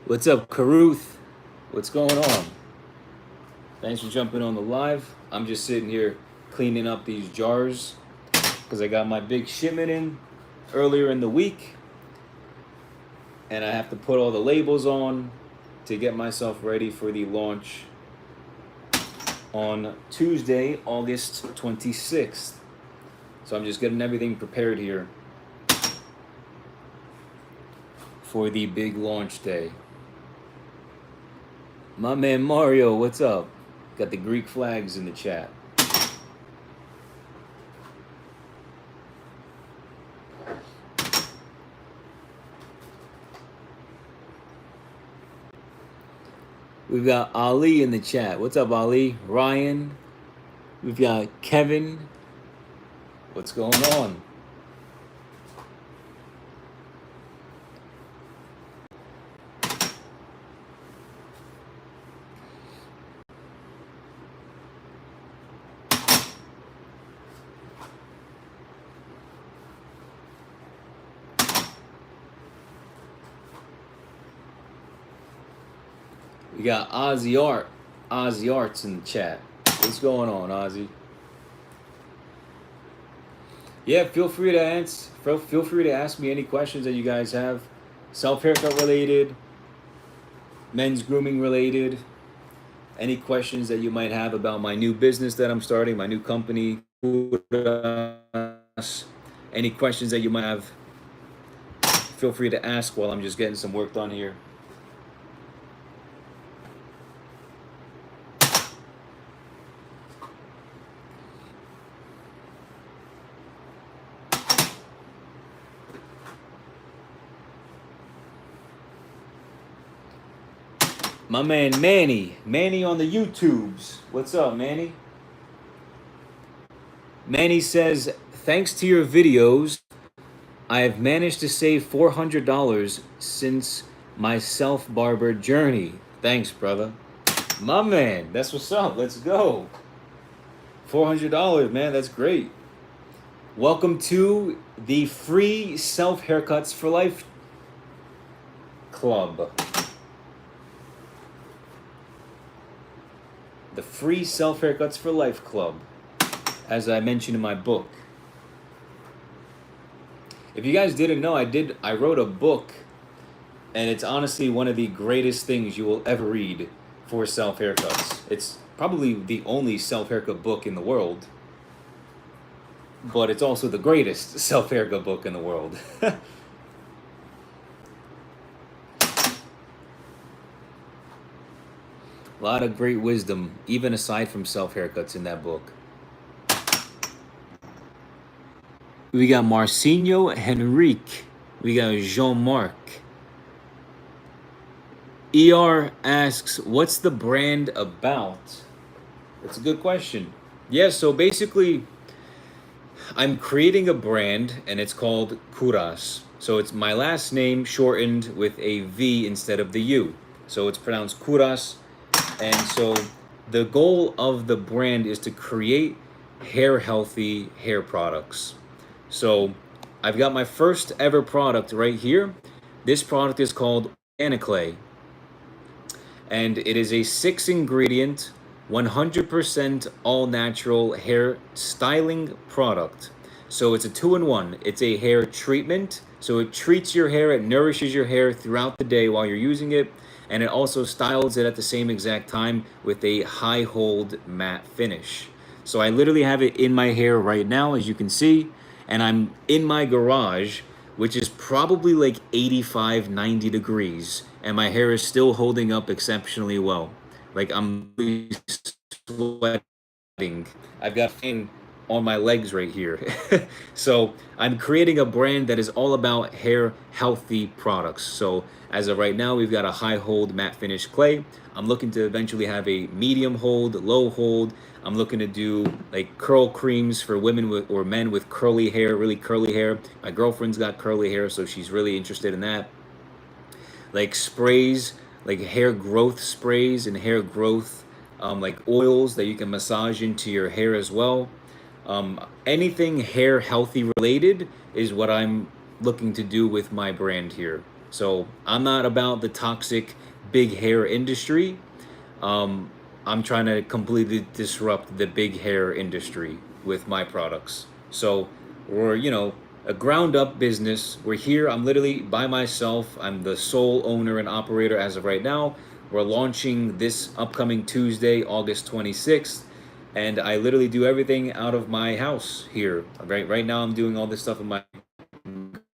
What's up, Caruth? What's going on? Thanks for jumping on the live. I'm just sitting here cleaning up these jars because I got my big shipment in earlier in the week. And I have to put all the labels on to get myself ready for the launch on Tuesday, August 26th. So I'm just getting everything prepared here for the big launch day. My man Mario, what's up? Got the Greek flags in the chat. We've got Ali in the chat. What's up, Ali? Ryan. We've got Kevin. What's going on? We got Ozzy Arts in the chat. What's going on, Ozzy? Yeah, feel free to ask me any questions that you guys have, self haircut related, men's grooming related, any questions that you might have about my new business that I'm starting, my new company, any questions that you might have, feel free to ask while I'm just getting some work done here. My man Manny on the YouTubes. What's up, Manny? Manny says, thanks to your videos, I have managed to save $400 since my self-barber journey. Thanks, brother. My man, that's what's up. Let's go. $400, man, that's great. Welcome to the free self-haircuts for life club. The free self-haircuts for life club, as I mentioned in my book. If you guys didn't know, I wrote a book, and it's honestly one of the greatest things you will ever read. for self haircuts. It's probably the only self haircut book in the world, but it's also the greatest self haircut book in the world. A lot of great wisdom, even aside from self haircuts, in that book. We got Marcinho Henrique. We got Jean-Marc. ER asks, what's the brand about? That's a good question. Yeah, so basically, I'm creating a brand, and it's called Kouras. So it's my last name shortened with a V instead of the U. So it's pronounced Kouras. And so the goal of the brand is to create hair healthy hair products. So I've got my first ever product right here. This product is called Organic Clay. And it is a 6-ingredient, 100% all natural hair styling product. So it's a 2-in-1. It's a hair treatment. So it treats your hair, it nourishes your hair throughout the day while you're using it. And it also styles it at the same exact time with a high hold matte finish. So I literally have it in my hair right now, as you can see. And I'm in my garage, which is probably like 85, 90 degrees. And my hair is still holding up exceptionally well. Like, I'm really sweating. I've got fan on my legs right here. So I'm creating a brand that is all about hair healthy products. So as of right now, we've got a high hold matte finish clay. I'm looking to eventually have a medium hold, low hold. I'm looking to do like curl creams for women with, or men with curly hair, really curly hair. My girlfriend's got curly hair, so she's really interested in that. Like sprays, like hair growth sprays and hair growth like oils that you can massage into your hair as well. Anything hair healthy related is what I'm looking to do with my brand here. So I'm not about the toxic big hair industry. I'm trying to completely disrupt the big hair industry with my products. So we're, a ground up business. We're here. I'm literally by myself. I'm the sole owner and operator as of right now. We're launching this upcoming Tuesday, August 26th. And I literally do everything out of my house here. Right now, I'm doing all this stuff in my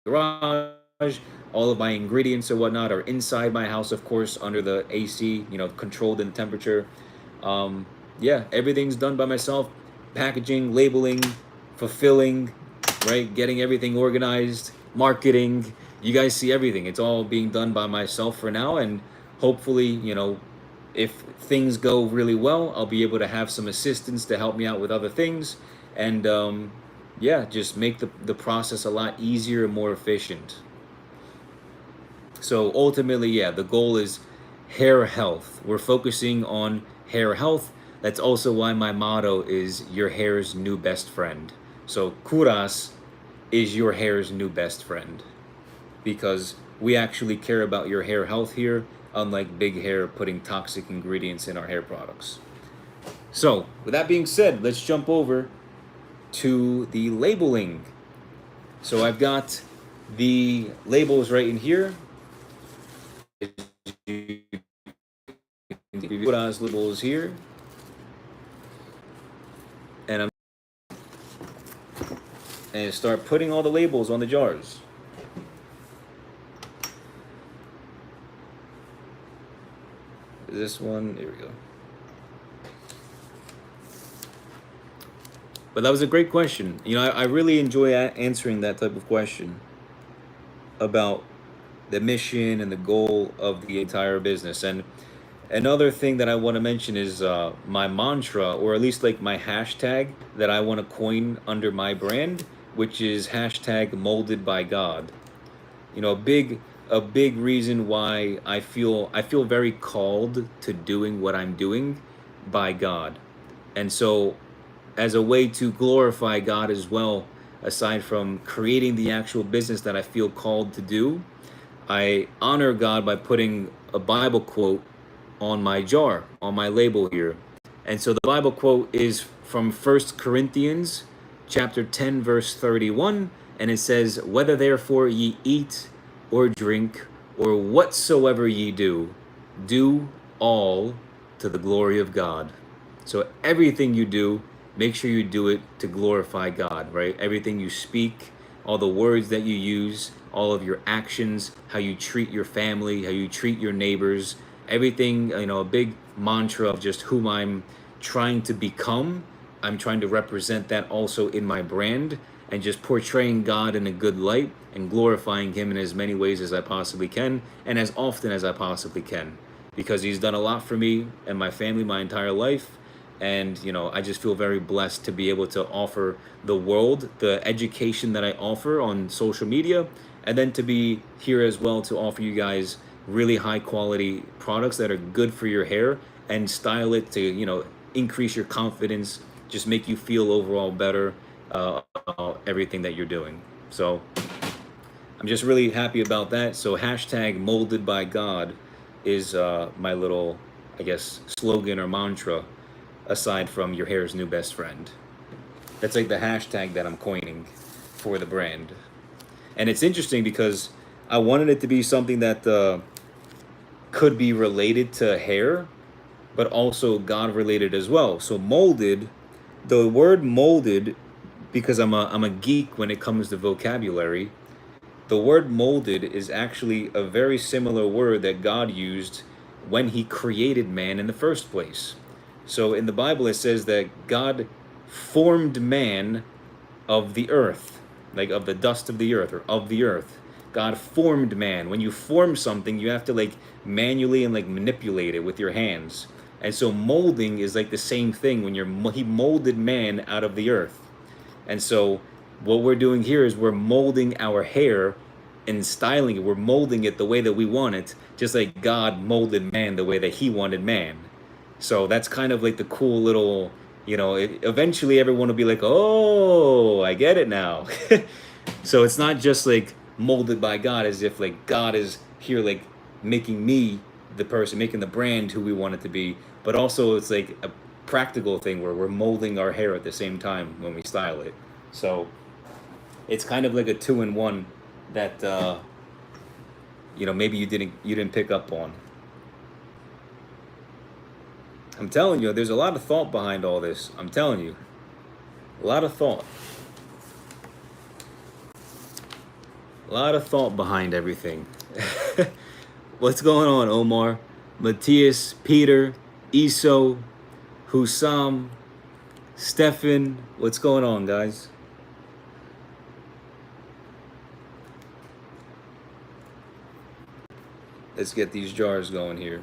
garage. All of my ingredients and whatnot are inside my house, of course, under the AC, controlled in temperature. Yeah, everything's done by myself. Packaging, labeling, fulfilling, right? Getting everything organized, marketing. You guys see everything. It's all being done by myself for now. And hopefully, if things go really well, I'll be able to have some assistance to help me out with other things. And yeah, just make the process a lot easier and more efficient. So ultimately, yeah, the goal is hair health. We're focusing on hair health. That's also why my motto is your hair's new best friend. So Kouras is your hair's new best friend, because we actually care about your hair health here, unlike big hair putting toxic ingredients in our hair products. So with that being said, let's jump over to the labeling. So I've got the labels right in here. Kouras labels here. And start putting all the labels on the jars. This one, here we go. But that was a great question. I really enjoy answering that type of question about the mission and the goal of the entire business. And another thing that I want to mention is my mantra, or at least like my hashtag that I want to coin under my brand, which is hashtag molded by God. A big reason why I feel very called to doing what I'm doing by God. And so as a way to glorify God as well, aside from creating the actual business that I feel called to do, I honor God by putting a Bible quote on my jar, on my label here. And so the Bible quote is from 1 Corinthians chapter 10, verse 31. And it says, whether therefore ye eat or drink or whatsoever ye do, do all to the glory of God. So everything you do, make sure you do it to glorify God, right? Everything you speak, all the words that you use, all of your actions, how you treat your family, how you treat your neighbors, everything, a big mantra of just whom I'm trying to become. I'm trying to represent that also in my brand, and just portraying God in a good light and glorifying him in as many ways as I possibly can and as often as I possibly can, because he's done a lot for me and my family my entire life. And I just feel very blessed to be able to offer the world the education that I offer on social media, and then to be here as well to offer you guys really high quality products that are good for your hair and style it to increase your confidence, just make you feel overall better about everything that you're doing. So I'm just really happy about that. So hashtag molded by God is my little, I guess, slogan or mantra, aside from your hair's new best friend. That's like the hashtag that I'm coining for the brand. And it's interesting because I wanted it to be something that could be related to hair, but also God related as well. So molded, the word molded, because I'm a geek when it comes to vocabulary, the word molded is actually a very similar word that God used when he created man in the first place. So in the Bible, it says that God formed man of the earth, like of the dust of the earth or of the earth. God formed man. When you form something, you have to like manually and like manipulate it with your hands. And so molding is like the same thing when he molded man out of the earth. And so what we're doing here is we're molding our hair and styling it. We're molding it the way that we want it, just like God molded man the way that he wanted man. So that's kind of like the cool little, eventually everyone will be like, oh, I get it now. So it's not just like molded by God as if like God is here like making me the person, making the brand who we want it to be, but also it's like a practical thing where we're molding our hair at the same time when we style it. So it's kind of like a two-in-one that maybe you didn't pick up on. I'm telling you, there's a lot of thought behind all this. I'm telling you, a lot of thought. A lot of thought behind everything. What's going on, Omar? Matthias, Peter, Iso, Hussam, Stefan. What's going on, guys? Let's get these jars going here.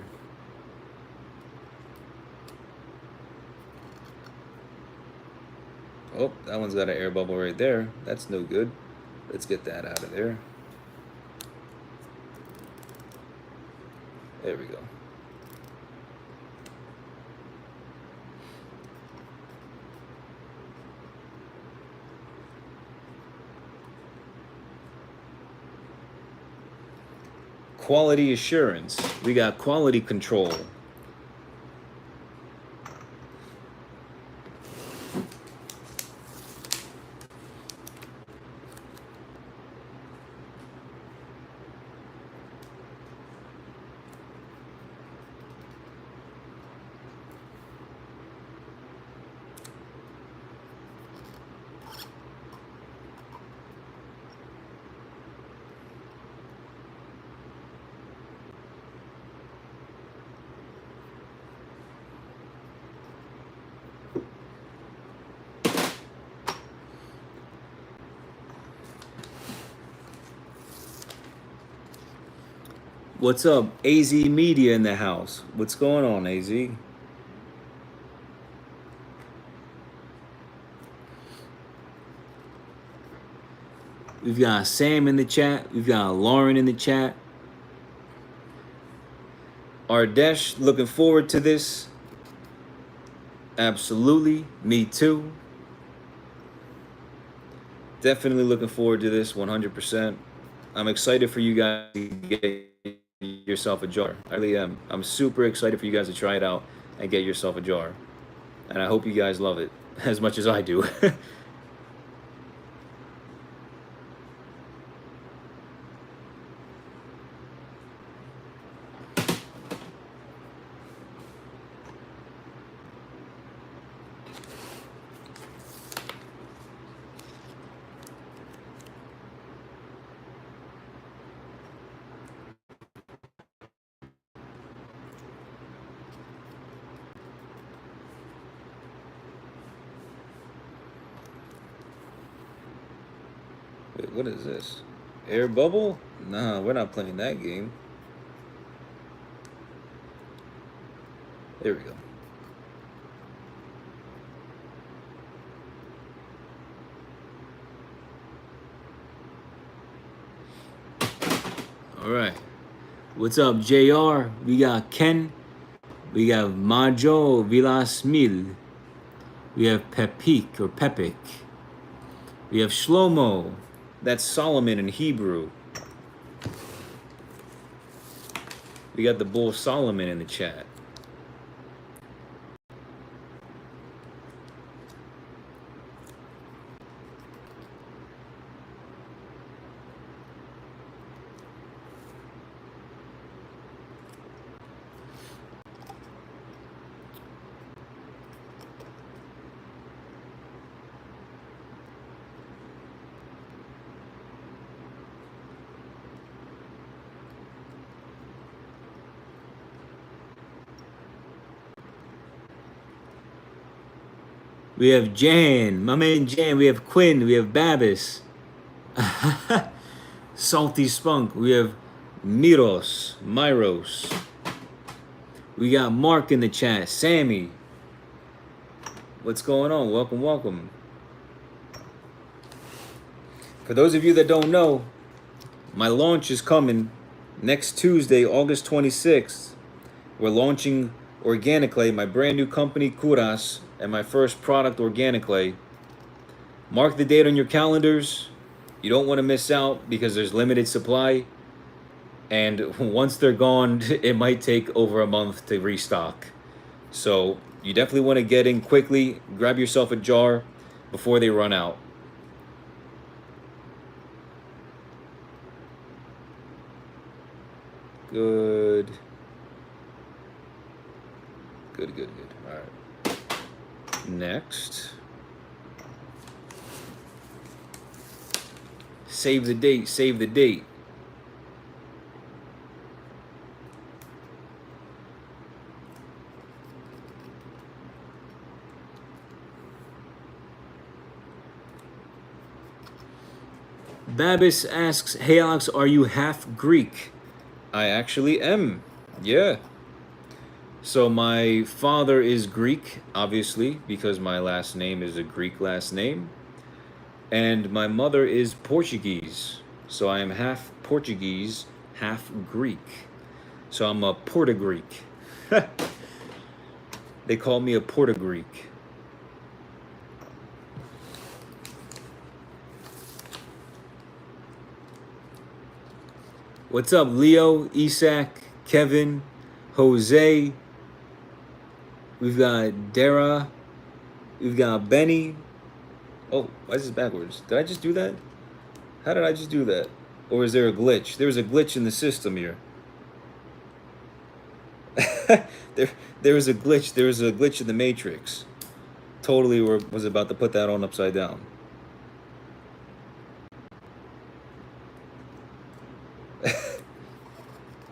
Oh, that one's got an air bubble right there. That's no good. Let's get that out of there. There we go. Quality assurance. We got quality control. What's up? AZ Media in the house. What's going on, AZ? We've got Sam in the chat. We've got Lauren in the chat. Ardesh, looking forward to this. Absolutely. Me too. Definitely looking forward to this 100%. I'm excited for you guys to get yourself a jar. I really am. I'm super excited for you guys to try it out and get yourself a jar. And I hope you guys love it as much as I do. Wait, what is this? Air bubble? Nah, we're not playing that game. There we go. All right. What's up, JR? We got Ken. We got Majo Villasmil. We have Pepik or Pepik. We have Shlomo. That's Solomon in Hebrew. We got the bull Solomon in the chat. We have Jan, my man Jan. We have Quinn. We have Babis. Salty Spunk. We have Myros. We got Mark in the chat. Sammy. What's going on? Welcome, welcome. For those of you that don't know, my launch is coming next Tuesday, August 26th. We're launching Organically, my brand new company, KOVRAS, and my first product, Organically. Mark the date on your calendars. You don't want to miss out because there's limited supply. And once they're gone, it might take over a month to restock. So you definitely want to get in quickly. Grab yourself a jar before they run out. Good. Good. All right. Next. Save the date. Babis asks, hey Alex, are you half Greek? I actually am. Yeah. So my father is Greek, obviously, because my last name is a Greek last name. And my mother is Portuguese. So I am half Portuguese, half Greek. So I'm a Porta-Greek. They call me a Porta-Greek. What's up, Leo, Isaac, Kevin, Jose? We've got Dara. We've got Benny. Oh, why is this backwards? Did I just do that? How did I just do that? Or is there a glitch? There's a glitch in the system here. there was a glitch. There was a glitch in the Matrix. Totally was about to put that on upside down.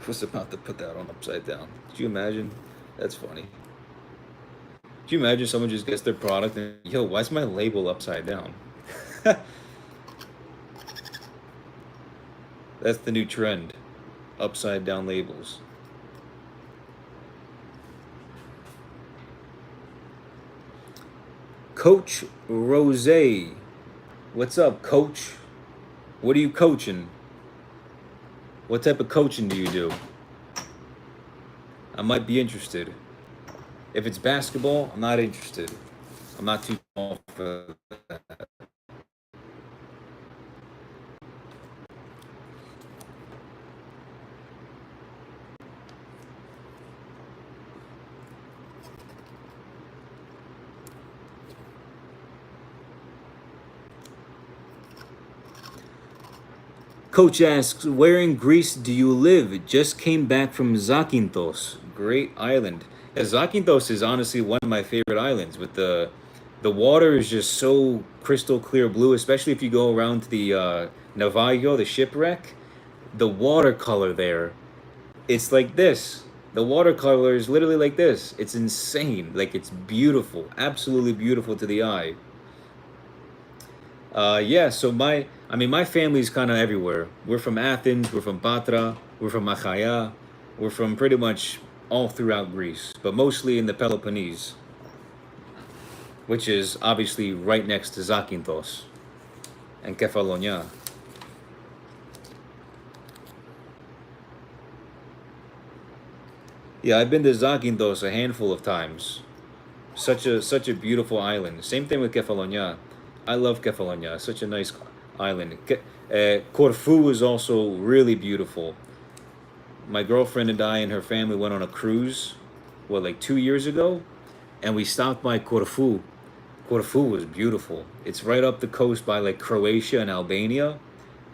Was about to put that on upside down. Could you imagine? That's funny. Could you imagine someone just gets their product and, yo, why is my label upside down? That's the new trend. Upside down labels. Coach Rose. What's up, Coach? What are you coaching? What type of coaching do you do? I might be interested. If it's basketball, I'm not interested. I'm not too small for that. Coach asks, where in Greece do you live? Just came back from Zakynthos. Great island. Yeah, Zakynthos is honestly one of my favorite islands. With the water is just so crystal clear blue, especially if you go around to the Navajo, the shipwreck. The watercolor there, it's like this. The watercolor is literally like this. It's insane. Like, it's beautiful. Absolutely beautiful to the eye. Yeah, so I mean, my family's kind of everywhere. We're from Athens, we're from Patra, we're from Achaia, we're from pretty much all throughout Greece, but mostly in the Peloponnese, which is obviously right next to Zakynthos and Kefalonia. Yeah, I've been to Zakynthos a handful of times. Such a beautiful island. Same thing with Kefalonia. I love Kefalonia. Such a nice island. Corfu is also really beautiful. My girlfriend and I and her family went on a cruise, what, like 2 years ago, and we stopped by Corfu. Corfu was beautiful. It's right up the coast by like Croatia and Albania,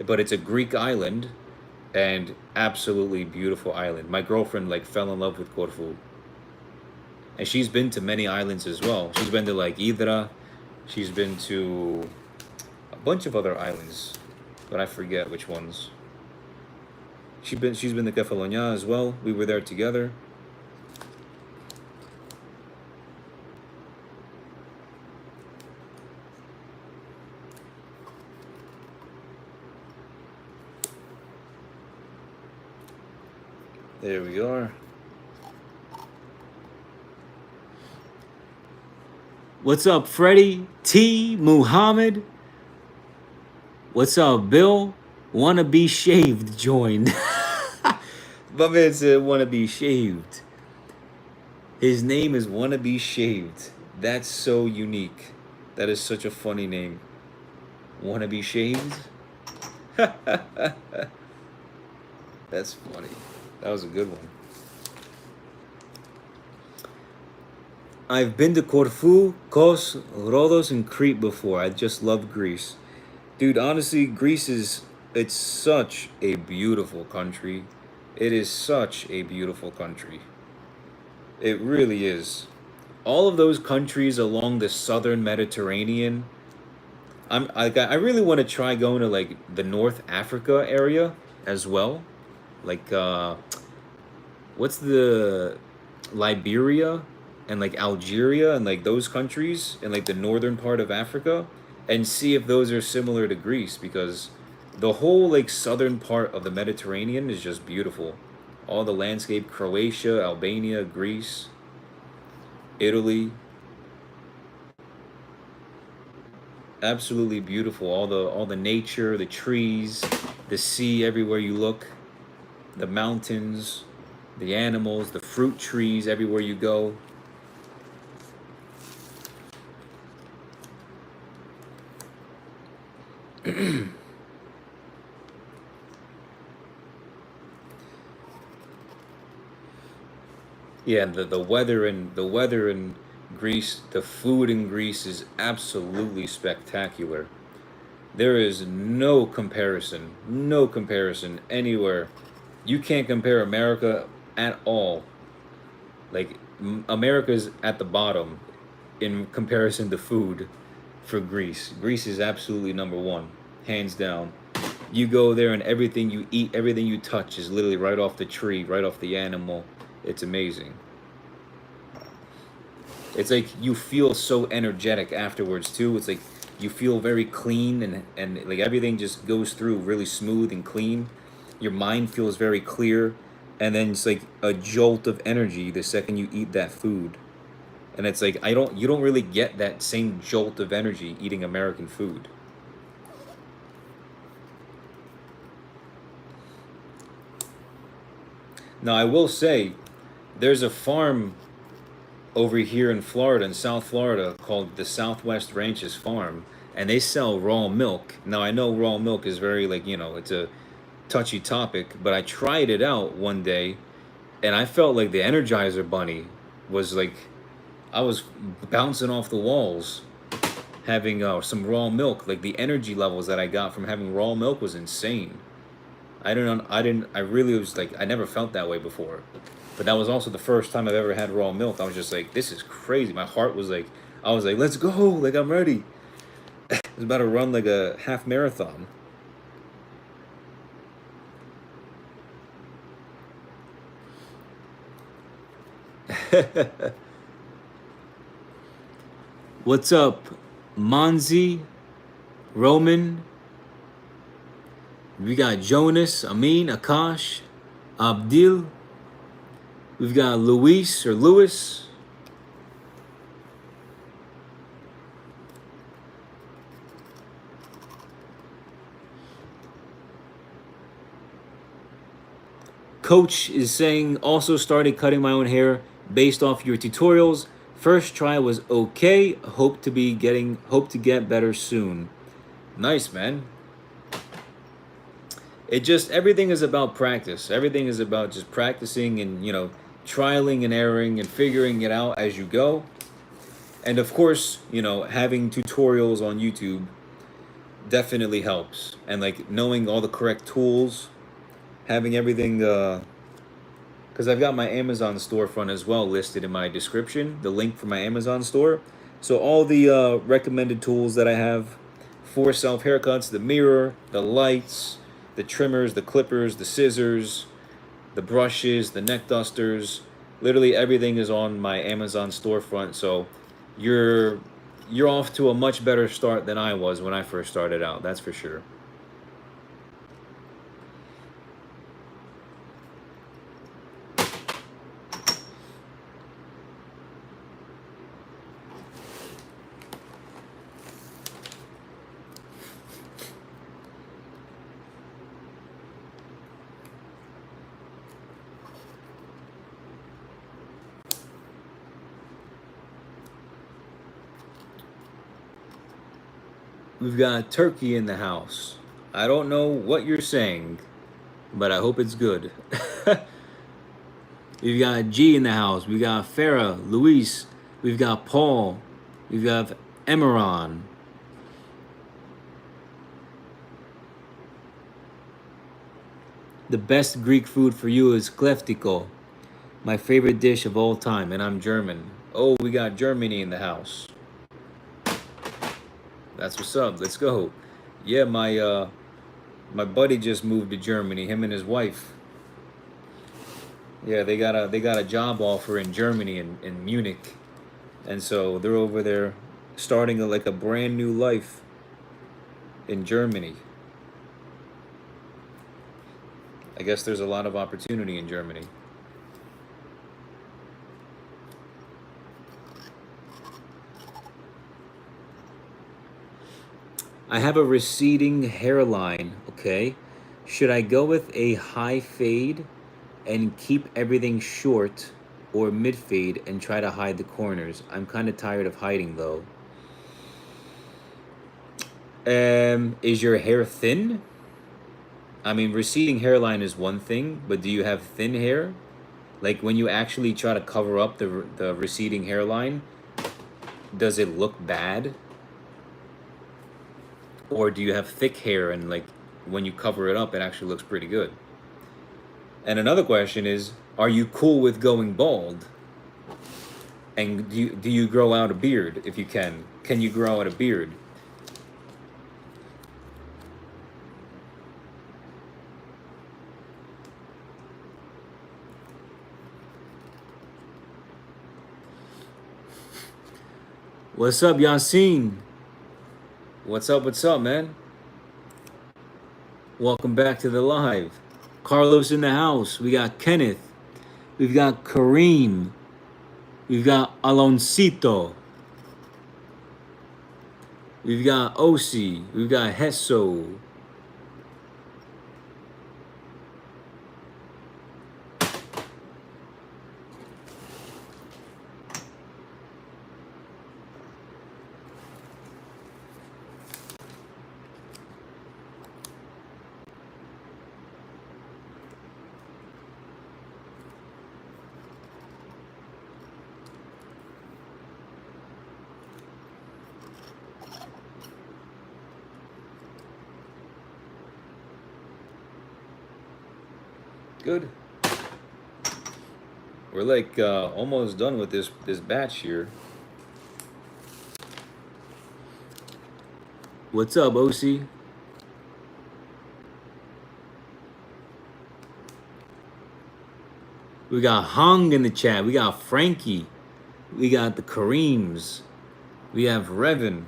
but it's a Greek island and absolutely beautiful island. My girlfriend like fell in love with Corfu. And she's been to many islands as well. She's been to like Hydra. She's been to a bunch of other islands, but I forget which ones. She's been to Kefalonia as well. We were there together. There we are. What's up, Freddie? T. Muhammad? What's up, Bill? Wanna be shaved joined. My man said wanna be shaved. His name is Wanna Be Shaved. That's so unique. That is such a funny name. Wanna Be Shaved? That's funny. That was a good one. I've been to Corfu, Kos, Rhodos, and Crete before. I just love Greece. Dude, honestly, it's such a beautiful country. It is such a beautiful country. It really is. All of those countries along the southern Mediterranean. I really want to try going to like the North Africa area as well. Like what's the Liberia and like Algeria and like those countries and like the northern part of Africa, and see if those are similar to Greece, because the whole like southern part of the Mediterranean is just beautiful. All the landscape, Croatia, Albania, Greece, Italy. Absolutely beautiful. All the nature, the trees, the sea everywhere you look, the mountains, the animals, the fruit trees everywhere you go. Yeah, the weather in Greece, the food in Greece is absolutely spectacular. There is no comparison anywhere. You can't compare America at all. Like America's at the bottom in comparison to food for Greece. Greece is absolutely number one, hands down. You go there and everything you eat, everything you touch is literally right off the tree, right off the animal. It's amazing. It's like you feel so energetic afterwards too. It's like you feel very clean, and like everything just goes through really smooth and clean. Your mind feels very clear, and then it's like a jolt of energy the second you eat that food. And it's like you don't really get that same jolt of energy eating American food. Now I will say there's a farm over here in Florida, in South Florida, called the Southwest Ranches Farm, and they sell raw milk. Now I know raw milk is very like, it's a touchy topic, but I tried it out one day and I felt like the Energizer Bunny was like, I was bouncing off the walls having some raw milk. Like the energy levels that I got from having raw milk was insane. I really was like, I never felt that way before. But that was also the first time I've ever had raw milk. I was just like, this is crazy. My heart was like, I was like, let's go. Like, I'm ready. I was about to run like a half marathon. What's up, Monzi, Roman, We got Jonas, Amin, Akash, Abdil. We've got Luis or Lewis. Coach is saying also started cutting my own hair based off your tutorials. First try was okay. Hope to get better soon. Nice, man. It just everything is about practice. Everything is about just practicing and, trialing and erroring and figuring it out as you go. And of course, having tutorials on YouTube definitely helps. And like knowing all the correct tools, having everything because I've got my Amazon storefront as well listed in my description, the link for my Amazon store. So all the recommended tools that I have for self haircuts, the mirror, the lights, the trimmers, the clippers, the scissors, the brushes, the neck dusters, literally everything is on my Amazon storefront. So you're off to a much better start than I was when I first started out, that's for sure. We've got turkey in the house. I don't know what you're saying, but I hope it's good. We've got G in the house. We got Farah, Luis. We've got Paul. We've got Emeron. The best Greek food for you is kleftiko, my favorite dish of all time, and I'm German. Oh, we got Germany in the house. That's what's up. Let's go. Yeah, my buddy just moved to Germany. Him and his wife. Yeah, they got a job offer in Germany in Munich, and so they're over there starting like a brand new life in Germany. I guess there's a lot of opportunity in Germany. I have a receding hairline, okay? Should I go with a high fade and keep everything short or mid fade and try to hide the corners? I'm kind of tired of hiding though. Is your hair thin? I mean, receding hairline is one thing, but do you have thin hair? Like when you actually try to cover up the receding hairline, does it look bad? Or do you have thick hair and like when you cover it up, it actually looks pretty good? And another question is, are you cool with going bald? And do you grow out a beard if you can? Can you grow out a beard? What's up, Yasin? What's up, man? Welcome back to the live. Carlos in the house. We got Kenneth. We've got Kareem. We've got Aloncito. We've got Osi. We've got Hesso. Good. We're like almost done with this batch here. What's up, OC? We got Hung in the chat. We got Frankie. We got the Kareems. We have Revan.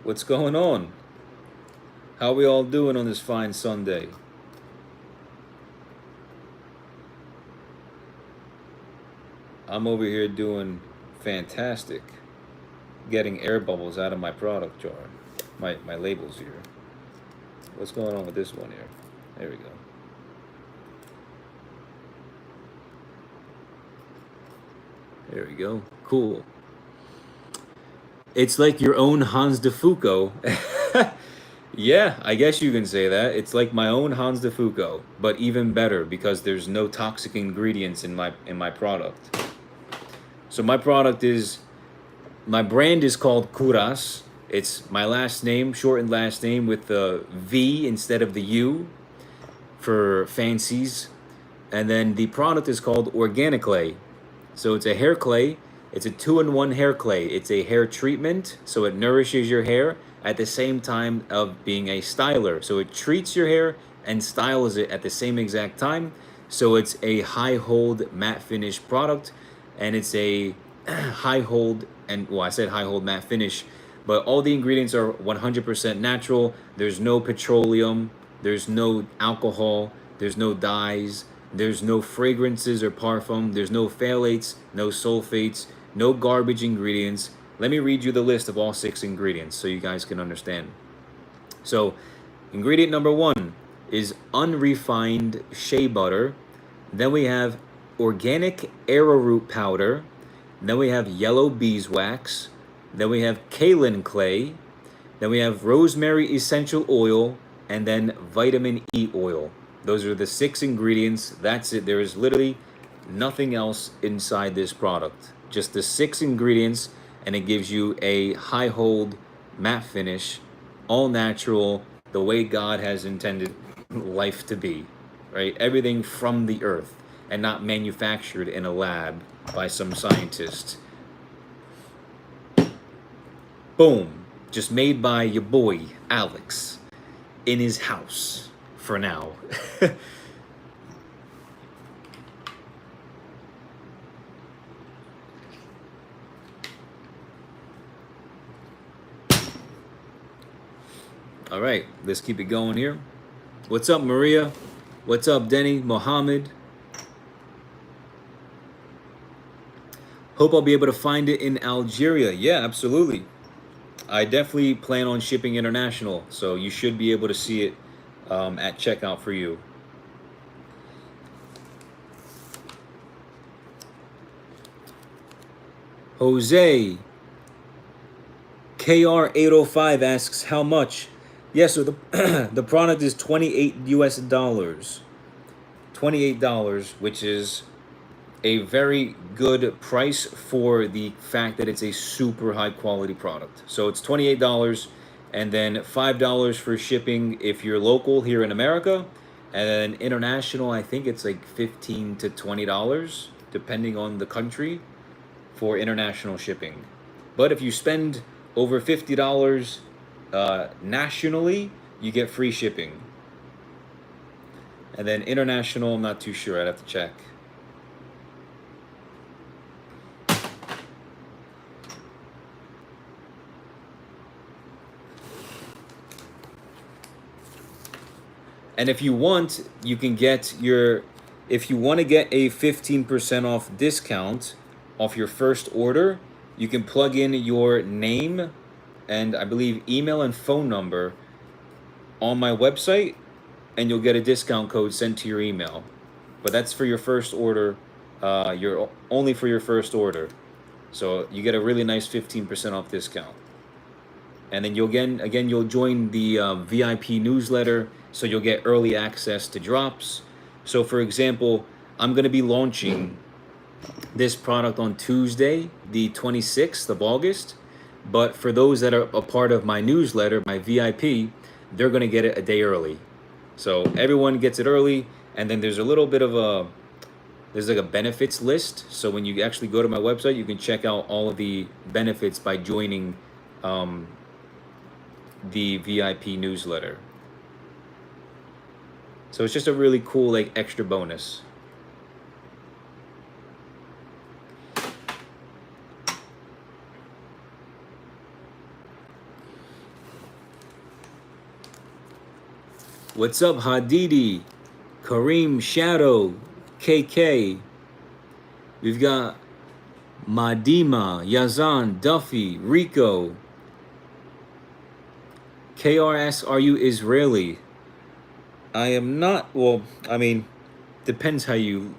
What's going on? How we all doing on this fine Sunday? I'm over here doing fantastic. Getting air bubbles out of my product jar. My labels here. What's going on with this one here? There we go. There we go. Cool. It's like your own Hans de Foucault. Yeah, I guess you can say that. It's like my own Hans de Foucault, but even better because there's no toxic ingredients in my product. So my brand is called Kouras. It's my last name, shortened last name with the V instead of the U for fancies. And then the product is called Organic Clay. So it's a hair clay. It's a 2-in-1 hair clay. It's a hair treatment, so it nourishes your hair at the same time of being a styler. So it treats your hair and styles it at the same exact time. So it's a high hold matte finish product, and it's a high hold, and well, I said high hold matte finish, but all the ingredients are 100% natural. There's no petroleum, there's no alcohol, there's no dyes, there's no fragrances or parfum, there's no phthalates, no sulfates, no garbage ingredients. Let me read you the list of all 6 ingredients so you guys can understand. So, ingredient number 1 is unrefined shea butter. Then we have organic arrowroot powder. Then we have yellow beeswax. Then we have kaolin clay. Then we have rosemary essential oil. And then vitamin E oil. Those are the 6 ingredients. That's it. There is literally nothing else inside this product. Just the 6 ingredients, and it gives you a high hold matte finish, all natural, the way God has intended life to be, right? Everything from the earth and not manufactured in a lab by some scientist. Boom. Just made by your boy, Alex, in his house for now. All right, let's keep it going here. What's up, Maria? What's up, Denny? Mohammed? Hope I'll be able to find it in Algeria. Yeah, absolutely. I definitely plan on shipping international, so you should be able to see it at checkout for you. Jose KR805 asks how much. Yes, so the the product is $28 US. $28, which is a very good price for the fact that it's a super high quality product. So it's $28 and then $5 for shipping if you're local here in America. And then international, I think it's like $15 to $20 depending on the country for international shipping. But if you spend over $50 nationally, you get free shipping. And then international, I'm not too sure. I'd have to check. And if you want, you can get if you want to get a 15% off discount off your first order, you can plug in your name and I believe email and phone number on my website, and you'll get a discount code sent to your email. But that's for your first order. You're only for your first order. So you get a really nice 15% off discount. And then you'll join the VIP newsletter, so you'll get early access to drops. So for example, I'm going to be launching this product on Tuesday, the 26th of August. But for those that are a part of my newsletter, my VIP, they're going to get it a day early. So everyone gets it early, and then there's a little bit of there's like a benefits list. So when you actually go to my website, you can check out all of the benefits by joining the VIP newsletter. So it's just a really cool like extra bonus. What's up, Hadidi? Kareem Shadow, KK. We've got Madima, Yazan, Duffy, Rico. KRS, are you Israeli? I am not. Well, I mean, depends how you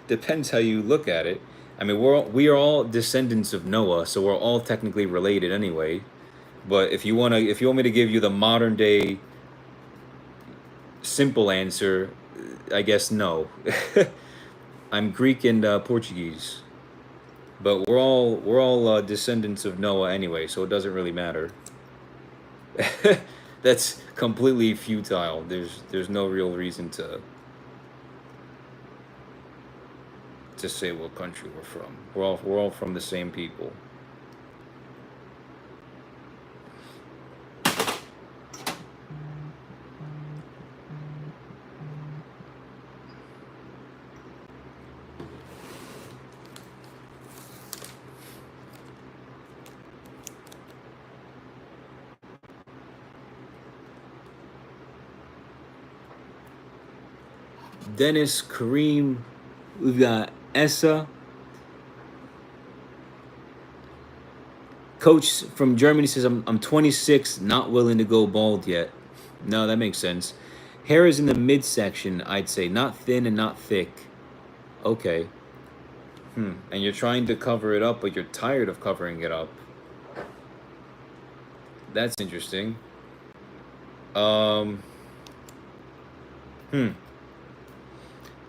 depends how you look at it. I mean, we are all descendants of Noah, so we're all technically related anyway. But if you want me to give you the modern day simple answer, I guess no. I'm Greek and Portuguese, but we're all descendants of Noah anyway, so it doesn't really matter. That's completely futile. There's no real reason to say what country we're from. We're all from the same people. Dennis, Kareem, we've got Essa. Coach from Germany says, I'm 26, not willing to go bald yet. No, that makes sense. Hair is in the midsection, I'd say. Not thin and not thick. Okay. And you're trying to cover it up, but you're tired of covering it up. That's interesting. Um.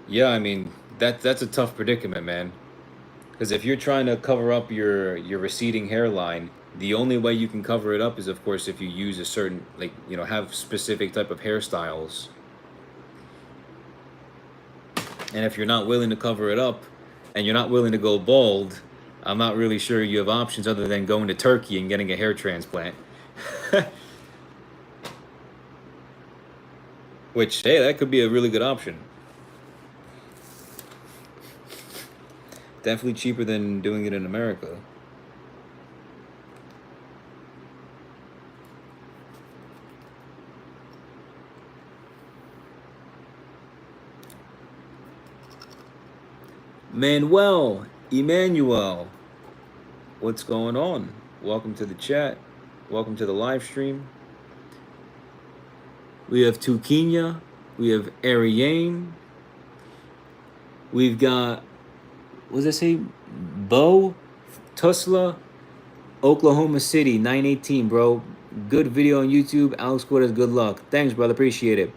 Yeah, I mean, that's a tough predicament, man. Because if you're trying to cover up your receding hairline, the only way you can cover it up is, of course, if you use a certain, like, have specific type of hairstyles. And if you're not willing to cover it up, and you're not willing to go bald, I'm not really sure you have options other than going to Turkey and getting a hair transplant. Which, hey, that could be a really good option. Definitely cheaper than doing it in America. Manuel, Emmanuel, what's going on? Welcome to the chat. Welcome to the live stream. We have Tukinya. We have Ariane. We've got, what does that say? Bo, Tusla, Oklahoma City, 918, bro. Good video on YouTube. Alex Kouras, good luck. Thanks, brother. Appreciate it.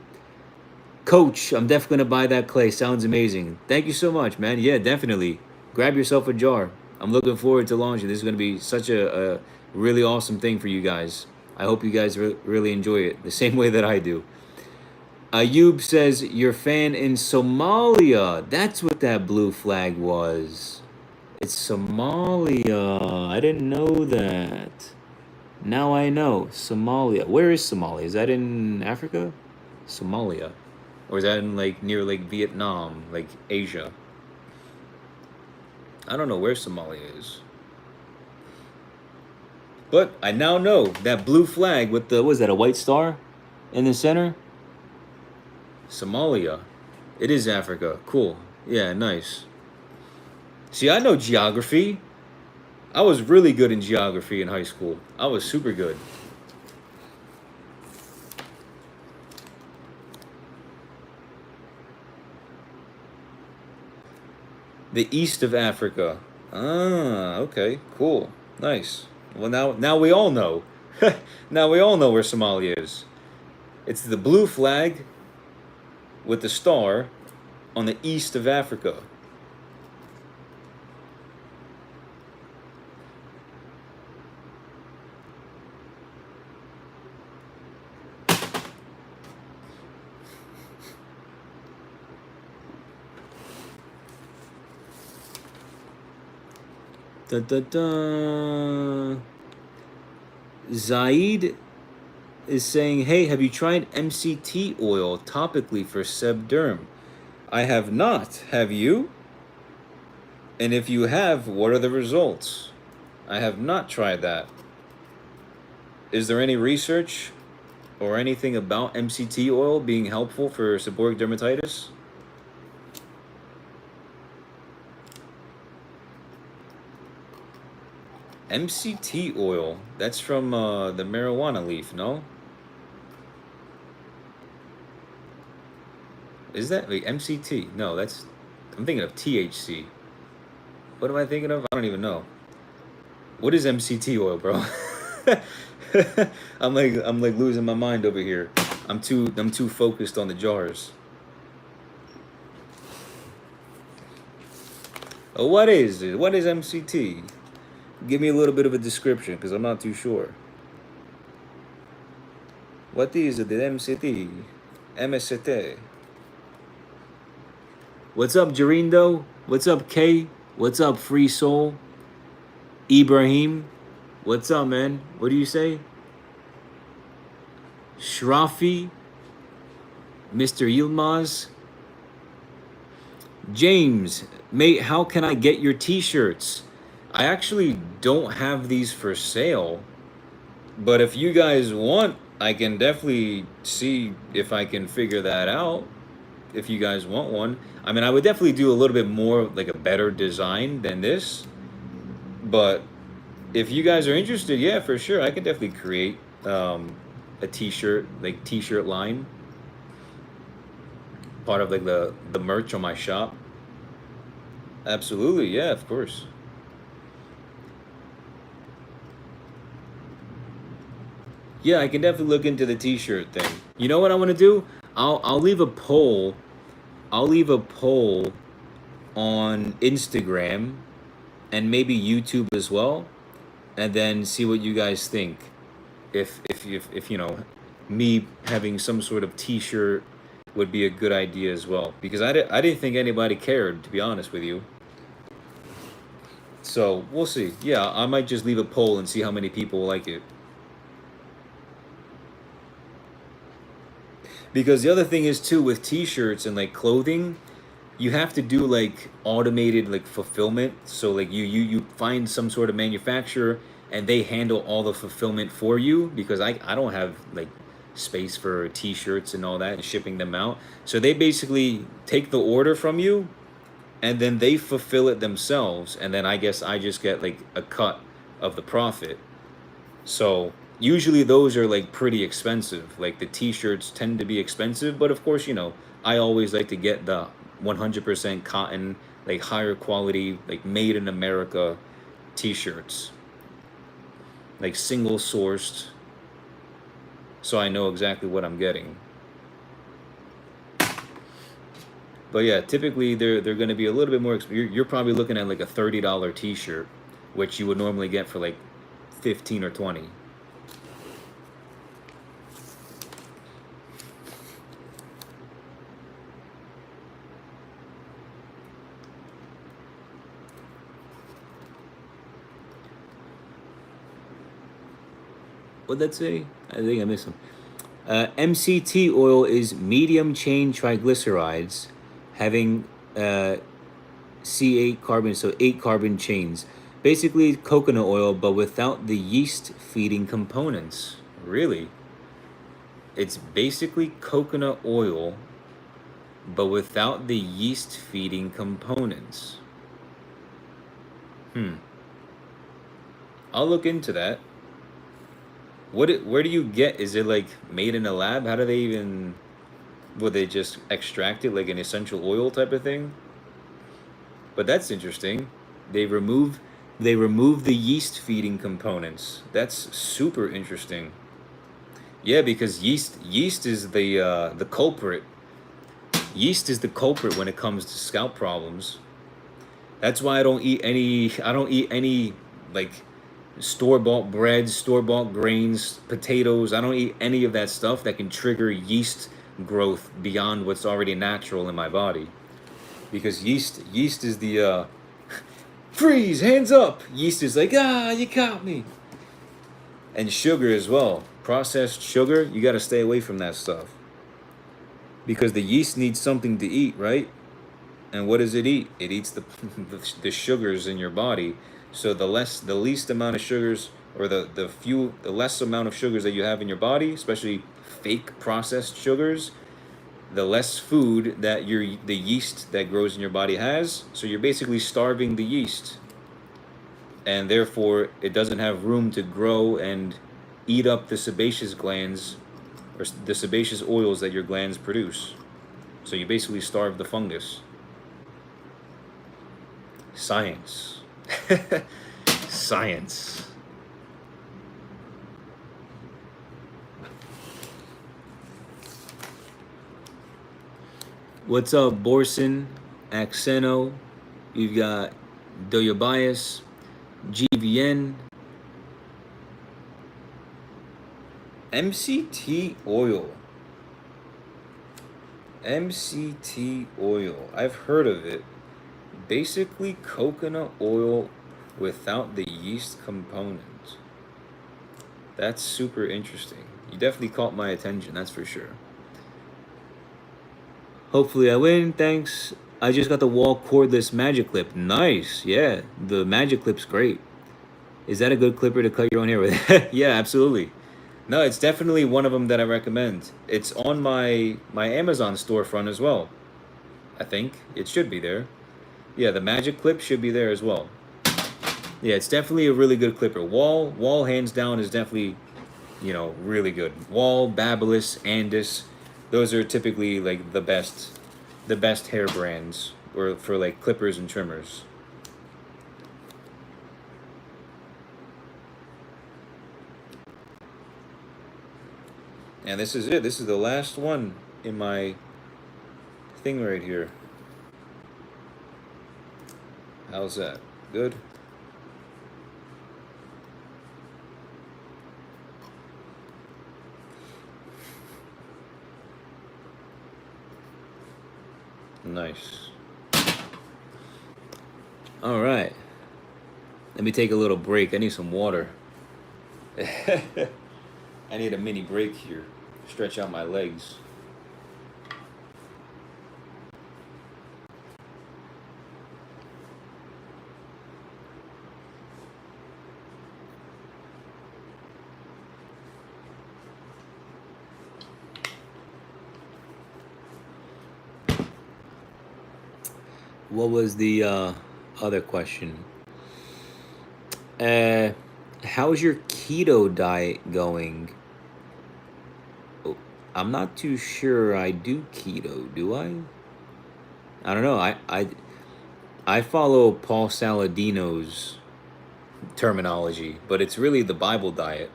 Coach, I'm definitely going to buy that clay. Sounds amazing. Thank you so much, man. Yeah, definitely. Grab yourself a jar. I'm looking forward to launching. This is going to be such a really awesome thing for you guys. I hope you guys really enjoy it the same way that I do. Ayub says, your fan in Somalia. That's what that blue flag was. It's Somalia. I didn't know that. Now I know. Somalia. Where is Somalia? Is that in Africa? Somalia. Or is that in near Vietnam, like Asia? I don't know where Somalia is. But I now know that blue flag with the, what is that, a white star in the center? Somalia. It is Africa. Cool. Yeah, nice. See, I know geography. I was really good in geography in high school. I was super good. The east of Africa. Ah, okay, cool, nice. Well, now we all know. Now we all know where Somalia is. It's the blue flag with the star on the east of Africa. Da, da, da. Zaid is saying, hey, have you tried MCT oil topically for seb derm? I have not. Have you? And if you have, what are the results? I have not tried that. Is there any research or anything about MCT oil being helpful for seborrheic dermatitis? MCT oil, that's from the marijuana leaf, no? Is that like MCT? No, that's, I'm thinking of THC. What am I thinking of? I don't even know. What is MCT oil, bro? I'm like losing my mind over here. I'm too focused on the jars. What is it? What is MCT? Give me a little bit of a description, because I'm not too sure. What is the MCT? MST. What's up, Jarindo? What's up, K? What's up, Free Soul? Ibrahim? What's up, man? What do you say? Shrafi? Mr. Yilmaz? James, mate, how can I get your t-shirts? I actually don't have these for sale, but if you guys want, I can definitely see if I can figure that out. If you guys want one, I mean, I would definitely do a little bit more, like a better design than this, but if you guys are interested, yeah, for sure, I can definitely create a t-shirt, like t-shirt line, part of like the merch on my shop. Absolutely, yeah, of course. Yeah, I can definitely look into the t-shirt thing. You know what I want to do? I'll leave a poll. I'll leave a poll on Instagram and maybe YouTube as well, and then see what you guys think. If you know, me having some sort of t-shirt would be a good idea as well, because I didn't think anybody cared, to be honest with you. So we'll see. Yeah, I might just leave a poll and see how many people like it. Because the other thing is too, with t-shirts and like clothing, you have to do like automated like fulfillment. So like you find some sort of manufacturer and they handle all the fulfillment for you, because I don't have like space for t-shirts and all that and shipping them out. So they basically take the order from you and then they fulfill it themselves, and then I guess I just get like a cut of the profit. So usually those are like pretty expensive. Like the t-shirts tend to be expensive, but of course, I always like to get the 100% cotton, like higher quality, like made in America t-shirts. Like single sourced, so I know exactly what I'm getting. But yeah, typically they're going to be a little bit more. You're probably looking at like a $30 t-shirt, which you would normally get for like 15 or 20. What'd that say? I think I missed them. MCT oil is medium chain triglycerides having C8 carbon, so 8 carbon chains. Basically coconut oil, but without the yeast feeding components. Really? It's basically coconut oil, but without the yeast feeding components. I'll look into that. Where do you get? Is it like made in a lab? How do they even? Would they just extract it like an essential oil type of thing? But that's interesting. They remove the yeast feeding components. That's super interesting. Yeah, because yeast is the culprit. Yeast is the culprit when it comes to scalp problems. That's why I don't eat any like store-bought breads, store-bought grains, potatoes. I don't eat any of that stuff that can trigger yeast growth beyond what's already natural in my body. Because yeast is the freeze, hands up. Yeast is like, you caught me. And sugar as well. Processed sugar, you got to stay away from that stuff. Because the yeast needs something to eat, right? And what does it eat? It eats the sugars in your body. So the least amount of sugars or the less amount of sugars that you have in your body, especially fake processed sugars, the less food that the yeast that grows in your body has. So you're basically starving the yeast, and therefore it doesn't have room to grow and eat up the sebaceous glands or the sebaceous oils that your glands produce. So you basically starve the fungus. Science. Science. What's up, Borson, Axeno? You've got Doyobias, GVN, MCT oil. MCT oil. I've heard of it. Basically, coconut oil without the yeast component. That's super interesting. You definitely caught my attention, that's for sure. Hopefully I win, thanks. I just got the wall cordless magic clip. Nice, yeah. The magic clip's great. Is that a good clipper to cut your own hair with? Yeah, absolutely. No, it's definitely one of them that I recommend. It's on my Amazon storefront as well. I think it should be there. Yeah, the magic clip should be there as well. Yeah, it's definitely a really good clipper. Wall hands down is definitely, really good. Wall, Babyliss, Andis, those are typically like the best hair brands or for like clippers and trimmers. And this is it. This is the last one in my thing right here. How's that? Good? Nice. All right. Let me take a little break. I need some water. I need a mini break here. Stretch out my legs. What was the other question? How's your keto diet going? Oh, I'm not too sure I do keto, do I? I don't know. I follow Paul Saladino's terminology, but it's really the Bible diet.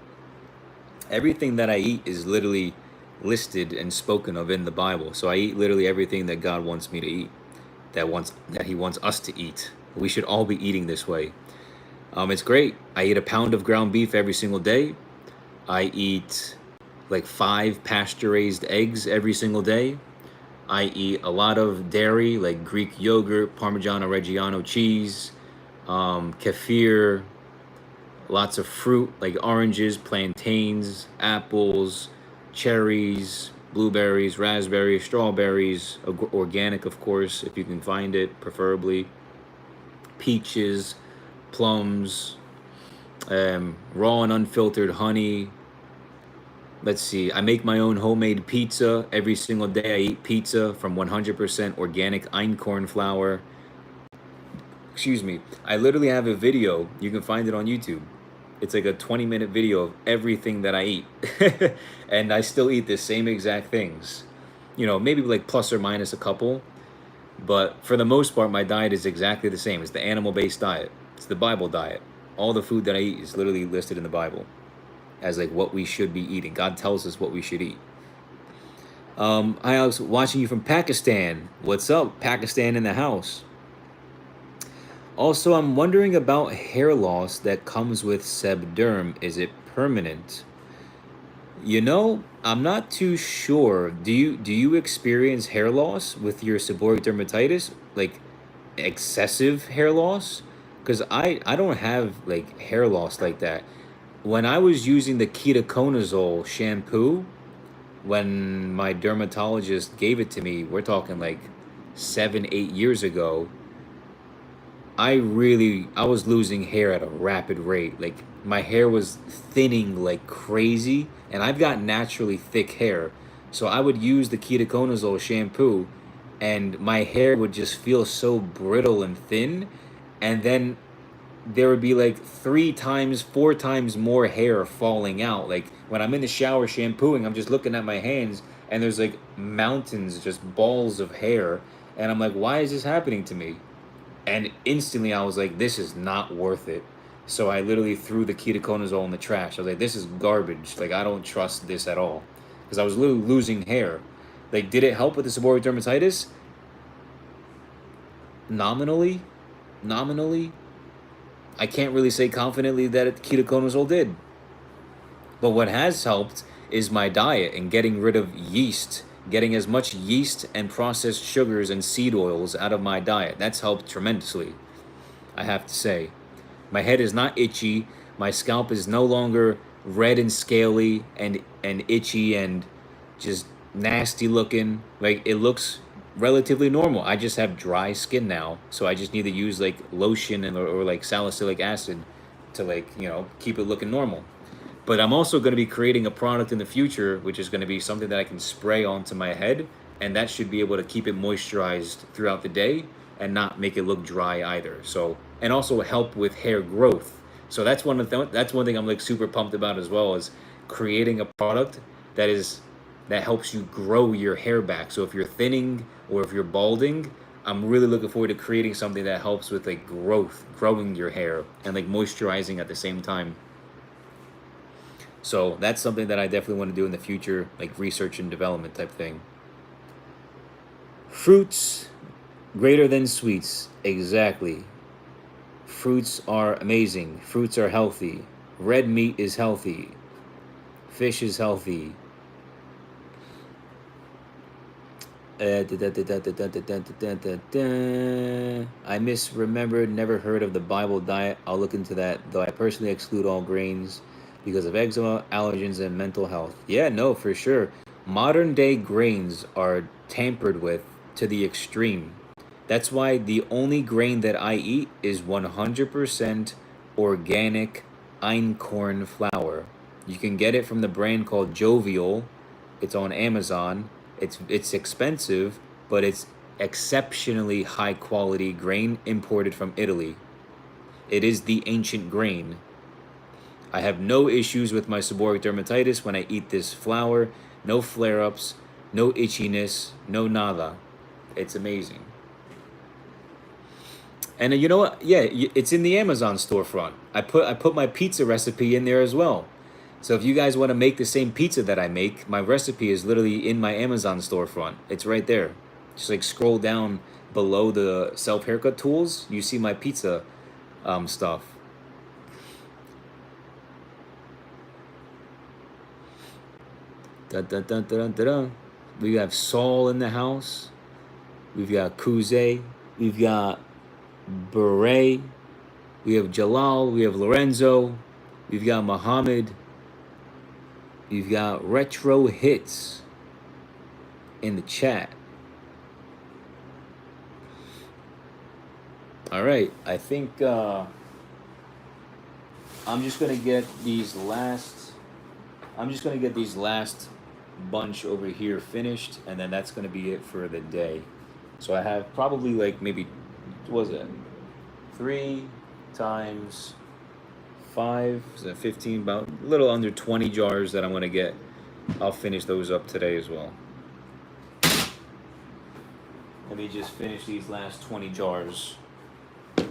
Everything that I eat is literally listed and spoken of in the Bible. So I eat literally everything that God wants me to eat, that He wants us to eat. We should all be eating this way. It's great. I eat a pound of ground beef every single day. I eat like 5 pasture-raised eggs every single day. I eat a lot of dairy, like Greek yogurt, Parmigiano Reggiano cheese, kefir, lots of fruit like oranges, plantains, apples, cherries, blueberries, raspberries, strawberries, organic, of course, if you can find it, preferably, peaches, plums, raw and unfiltered honey. Let's see, I make my own homemade pizza every single day. I eat pizza from 100% organic einkorn flour. Excuse me. I literally have a video. You can find it on YouTube. It's like a 20-minute video of everything that I eat. And I still eat the same exact things. Maybe like plus or minus a couple. But for the most part, my diet is exactly the same. It's the animal-based diet. It's the Bible diet. All the food that I eat is literally listed in the Bible as like what we should be eating. God tells us what we should eat. Hi Alex, watching you from Pakistan. What's up? Pakistan in the house. Also, I'm wondering about hair loss that comes with sebderm. Is it permanent? I'm not too sure. Do you experience hair loss with your seborrheic dermatitis? Like excessive hair loss? Because I don't have like hair loss like that. When I was using the ketoconazole shampoo, when my dermatologist gave it to me, we're talking like 7-8 years ago, I was losing hair at a rapid rate. Like my hair was thinning like crazy, and I've got naturally thick hair. So I would use the ketoconazole shampoo, and my hair would just feel so brittle and thin. And then there would be like 3 times, 4 times more hair falling out. Like when I'm in the shower shampooing, I'm just looking at my hands, and there's like mountains, just balls of hair. And I'm like, why is this happening to me? And instantly I was like, this is not worth it. So I literally threw the ketoconazole in the trash. I was like, this is garbage. Like, I don't trust this at all. Because I was literally losing hair. Like, did it help with the seborrheic dermatitis? Nominally. Nominally. I can't really say confidently that ketoconazole did. But what has helped is my diet and getting rid of yeast, getting as much yeast and processed sugars and seed oils out of my diet. That's helped tremendously, I have to say. My head is not itchy. My scalp is no longer red and scaly and itchy and just nasty looking. Like, it looks relatively normal. I just have dry skin now, so I just need to use like lotion or like salicylic acid to, like, keep it looking normal. But I'm also going to be creating a product in the future, which is going to be something that I can spray onto my head, and that should be able to keep it moisturized throughout the day and not make it look dry either. So, and also help with hair growth. So that's one thing I'm like super pumped about as well, is creating a product that helps you grow your hair back. So if you're thinning or if you're balding, I'm really looking forward to creating something that helps with like growing your hair and like moisturizing at the same time. So that's something that I definitely want to do in the future, like research and development type thing. Fruits greater than sweets. Exactly. Fruits are amazing. Fruits are healthy. Red meat is healthy. Fish is healthy. I misremembered, never heard of the Bible diet. I'll look into that, though I personally exclude all grains because of eczema, allergens, and mental health. Yeah, no, for sure. Modern day grains are tampered with to the extreme. That's why the only grain that I eat is 100% organic einkorn flour. You can get it from the brand called Jovial. It's on Amazon. It's expensive, but it's exceptionally high quality grain imported from Italy. It is the ancient grain. I have no issues with my seborrheic dermatitis when I eat this flour. No flare ups, no itchiness, no nada. It's amazing. And you know what? Yeah, it's in the Amazon storefront. I put my pizza recipe in there as well. So if you guys want to make the same pizza that I make, my recipe is literally in my Amazon storefront. It's right there. Just like scroll down below the self haircut tools, you see my pizza stuff. Dun, dun, dun, dun, dun, dun. We have Saul in the house. We've got Kuze. We've got Beret. We have Jalal. We have Lorenzo. We've got Muhammad. We've got Retro Hits in the chat. All right, I think I'm just gonna get these last. I'm just gonna get these last bunch over here finished, and then that's gonna be it for the day. So I have probably like maybe, what was it, 3 times 5, is that 15? About a little under 20 jars that I'm gonna get. I'll finish those up today as well. Let me just finish these last 20 jars,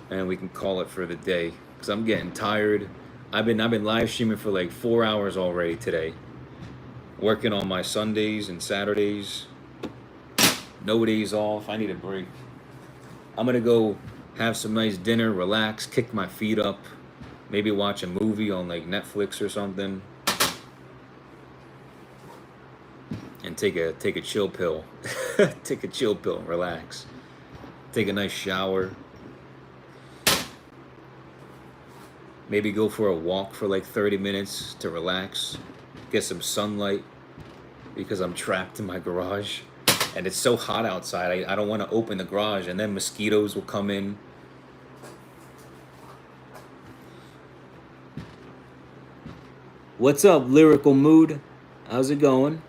and we can call it for the day, because I'm getting tired. I've been live streaming for like 4 hours already today, working on my Sundays and Saturdays. No days off. I need a break. I'm gonna go have some nice dinner, relax, kick my feet up, maybe watch a movie on like Netflix or something, and take a chill pill. Take a chill pill, relax. Take a nice shower. Maybe go for a walk for like 30 minutes to relax, get some sunlight, because I'm trapped in my garage and it's so hot outside. I don't want to open the garage, and then mosquitoes will come in. What's up, Lyrical Mood? How's it going?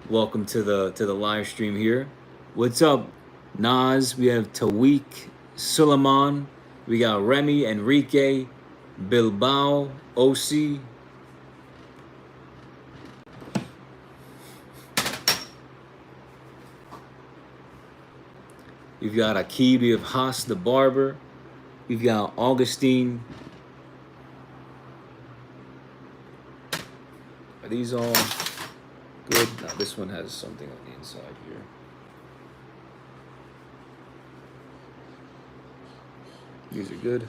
Welcome to the live stream here. What's up, Nas? We have Tawik, Suleiman. We got Remy, Enrique, Bilbao, OC. We've got Akib, we have Haas the Barber. We've got Augustine. Are these all good? No, this one has something on the inside here. These are good.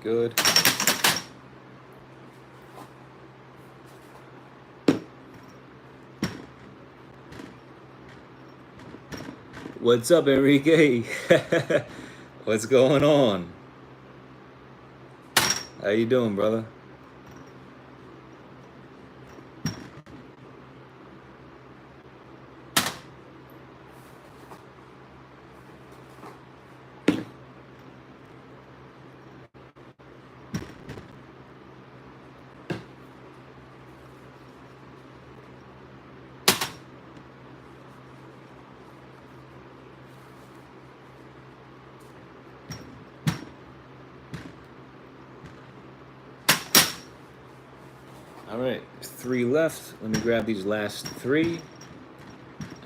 Good. What's up, Enrique? What's going on? How you doing, brother? All right, 3 left. Let me grab these last 3,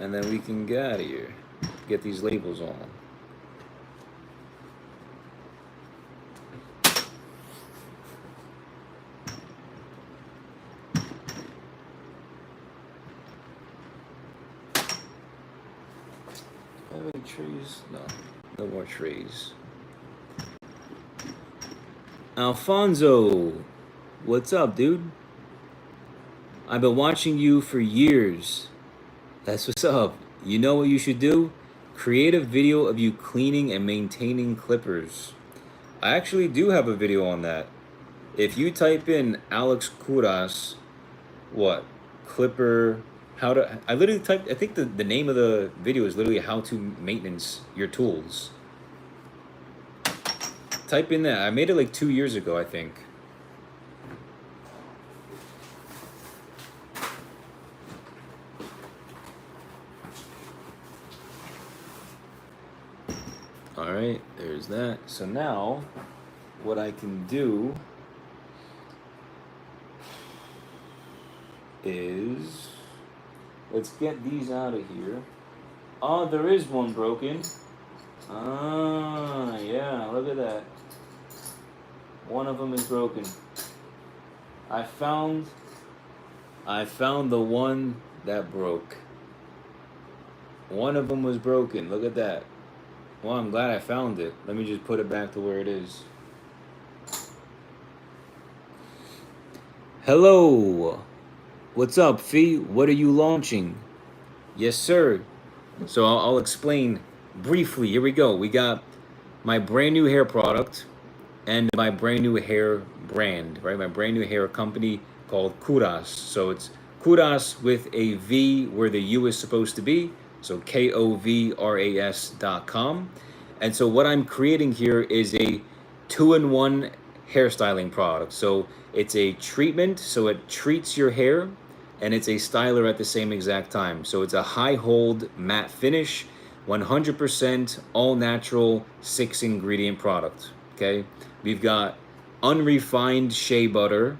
and then we can get out of here. Get these labels on. Have any trees? No, no more trees. Alfonso, what's up, dude? I've been watching you for years. That's what's up. You know what you should do? Create a video of you cleaning and maintaining clippers. I actually do have a video on that. If you type in Alex Kouras, what? Clipper, how to... I literally typed... I think the name of the video is literally how to maintenance your tools. Type in that. I made it like 2 years ago, I think. All right, there's that. So now, what I can do is, let's get these out of here. Oh, there is one broken. Ah, yeah, look at that. One of them is broken. I found the one that broke. One of them was broken. Look at that. Well, I'm glad I found it. Let me just put it back to where it is. Hello. What's up, Fee? What are you launching? Yes, sir. So I'll explain briefly. Here we go. We got my brand new hair product and my brand new hair brand, right? My brand new hair company called Kouras. So it's Kouras with a V where the U is supposed to be. So KOVRAS.com. And so what I'm creating here is a 2-in-1 hairstyling product. So it's a treatment, so it treats your hair, and it's a styler at the same exact time. So it's a high hold matte finish, 100% all natural 6-ingredient product. Okay, we've got unrefined shea butter,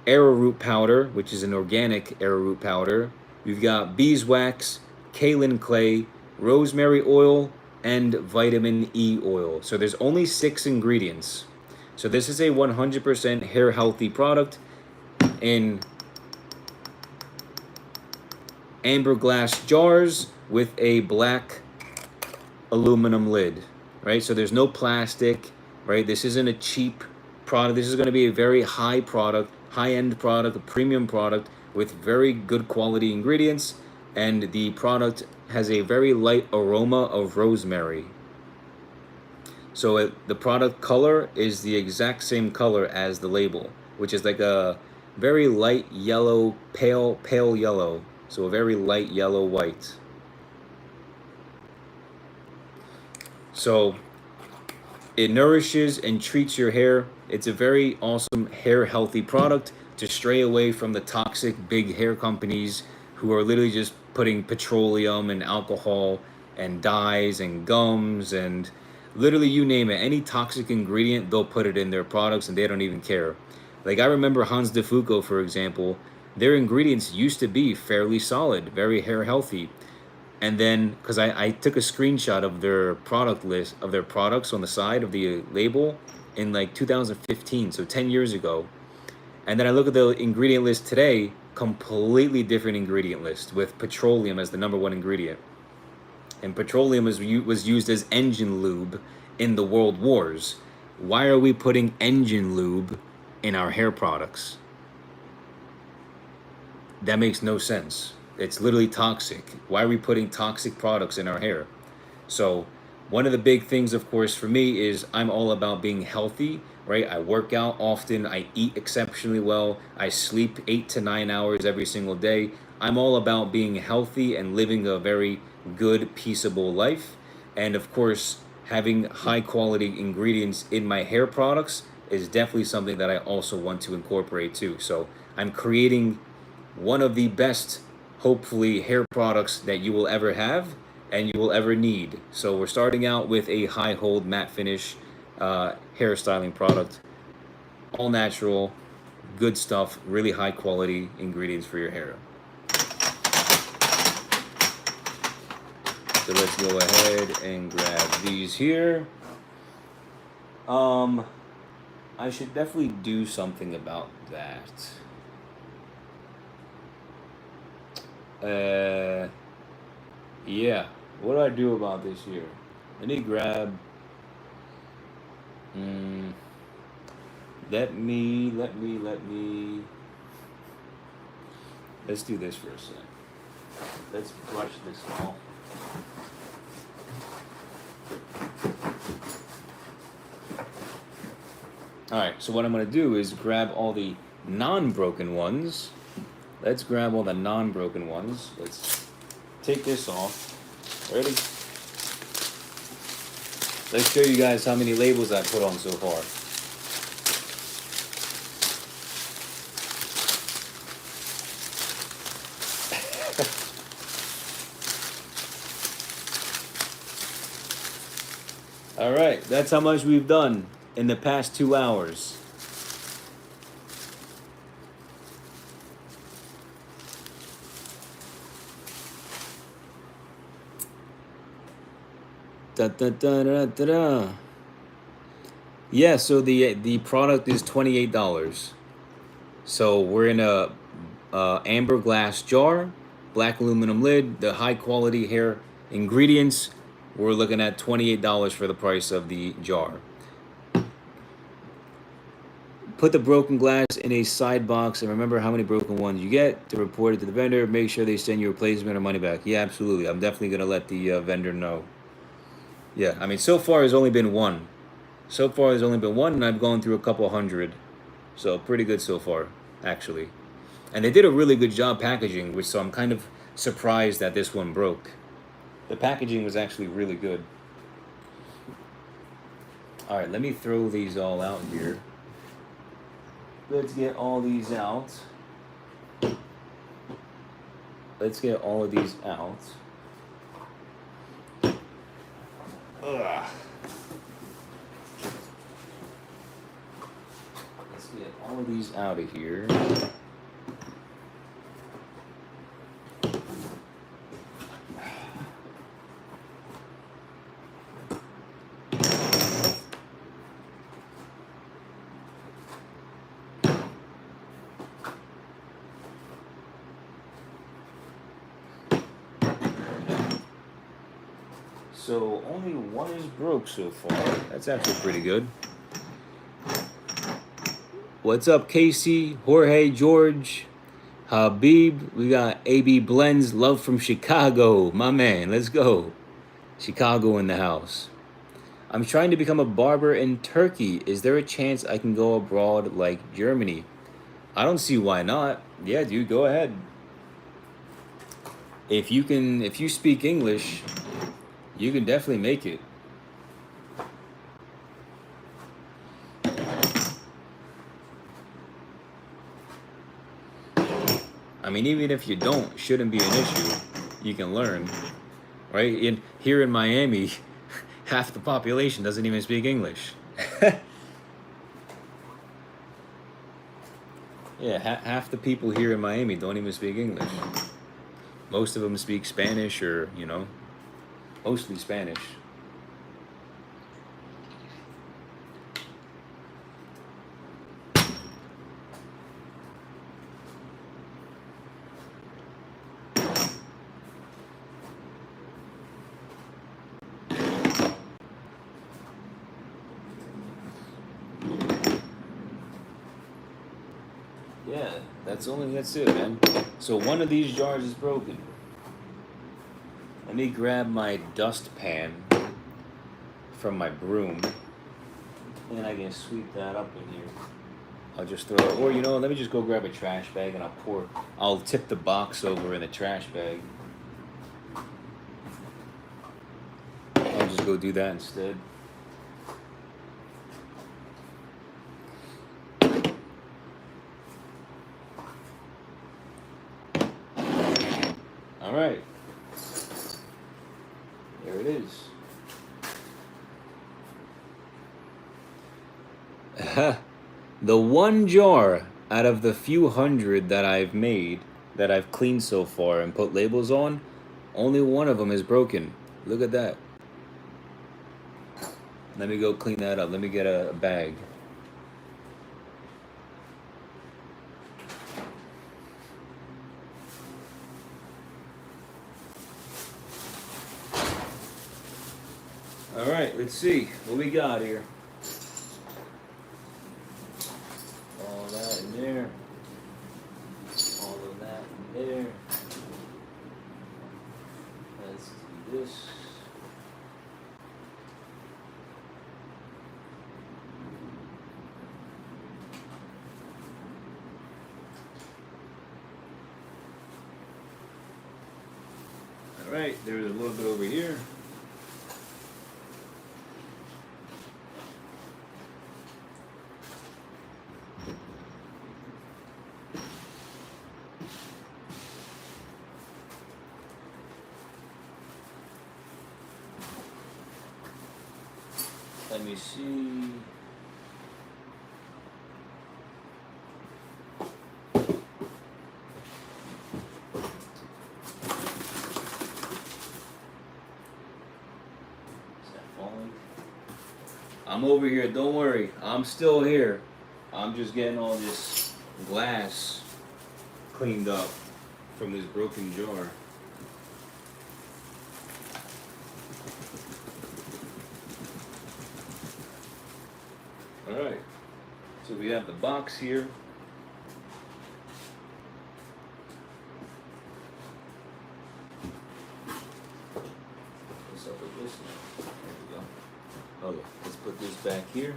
arrowroot powder, which is an organic arrowroot powder. We've got beeswax, kaolin clay, rosemary oil, and vitamin E oil. So there's only 6 ingredients. So this is a 100% hair healthy product in amber glass jars with a black aluminum lid, right? So there's no plastic, right? This isn't a cheap product. This is going to be a very high product, high-end product, a premium product with very good quality ingredients, and the product has a very light aroma of rosemary. So the product color is the exact same color as the label, which is like a very light yellow, pale yellow. So a very light yellow white. So it nourishes and treats your hair. It's a very awesome hair healthy product to stray away from the toxic big hair companies who are literally just putting petroleum and alcohol and dyes and gums and literally you name it. Any toxic ingredient, they'll put it in their products and they don't even care. Like I remember Hans de Fuco, for example, their ingredients used to be fairly solid, very hair healthy. And then, because I took a screenshot of their product list of their products on the side of the label in like 2015, so 10 years ago. And then I look at the ingredient list today, completely different ingredient list with petroleum as the number one ingredient. And petroleum was used as engine lube in the world wars. Why are we putting engine lube in our hair products? That makes no sense. It's literally toxic. Why are we putting toxic products in our hair? So one of the big things, of course, for me is I'm all about being healthy, right? I work out often. I eat exceptionally well. I sleep 8 to 9 hours every single day. I'm all about being healthy and living a very good, peaceable life. And of course, having high quality ingredients in my hair products is definitely something that I also want to incorporate too. So I'm creating one of the best, hopefully, hair products that you will ever have and you will ever need. So we're starting out with a high hold matte finish hair styling product, all natural, good stuff, really high quality ingredients for your hair. So let's go ahead and grab these here. I should definitely do something about that. Yeah. What do I do about this here? Let me grab. Let me. Let's do this for a sec. Let's brush this off. All right. So what I'm gonna do is grab all the non-broken ones. Let's grab all the non-broken ones. Let's take this off. Ready? Let's show you guys how many labels I put on so far. All right, that's how much we've done in the past 2 hours. Da, da, da, da, da, da. Yeah, so the product is $28. So we're in a amber glass jar, black aluminum lid, the high quality hair ingredients. We're looking at $28 for the price of the jar. Put the broken glass in a side box and remember how many broken ones you get to report it to the vendor. Make sure they send you a replacement or money back. Yeah, absolutely. I'm definitely going to let the vendor know. Yeah, I mean, so far there's only been one. So far there's only been one, and I've gone through a couple hundred. So pretty good so far, actually. And they did a really good job packaging, which so I'm kind of surprised that this one broke. The packaging was actually really good. All right, let me throw these all out here. Let's get all these out. Let's get all of these out. Ugh. Let's get all of these out of here. So only one is broke so far. That's actually pretty good. What's up, Casey, Jorge, George, Habib? We got AB Blends, love from Chicago. My man, let's go. Chicago in the house. I'm trying to become a barber in Turkey. Is there a chance I can go abroad like Germany? I don't see why not. Yeah, dude, go ahead. If you speak English, you can definitely make it. I mean, even if you don't, it shouldn't be an issue. You can learn, right? Here in Miami, half the population doesn't even speak English. Yeah, half the people here in Miami don't even speak English. Most of them speak Spanish or, mostly Spanish. Yeah, that's it, man. So one of these jars is broken. Let me grab my dust pan from my broom, and I can sweep that up in here. I'll just throw it, or let me just go grab a trash bag and I'll tip the box over in the trash bag. I'll just go do that instead. All right. There it is. The one jar out of the few hundred that I've made, that I've cleaned so far and put labels on, only one of them is broken. Look at that. Let me go clean that up. Let me get a bag. All right, let's see what we got here. All that in there. All of that in there. Let's do this. All right, there's a little bit over here. Let me see. I'm over here, don't worry. I'm still here. I'm just getting all this glass cleaned up from this broken jar. Alright, so we have the box here. What's up with this now? There we go. Okay, let's put this back here.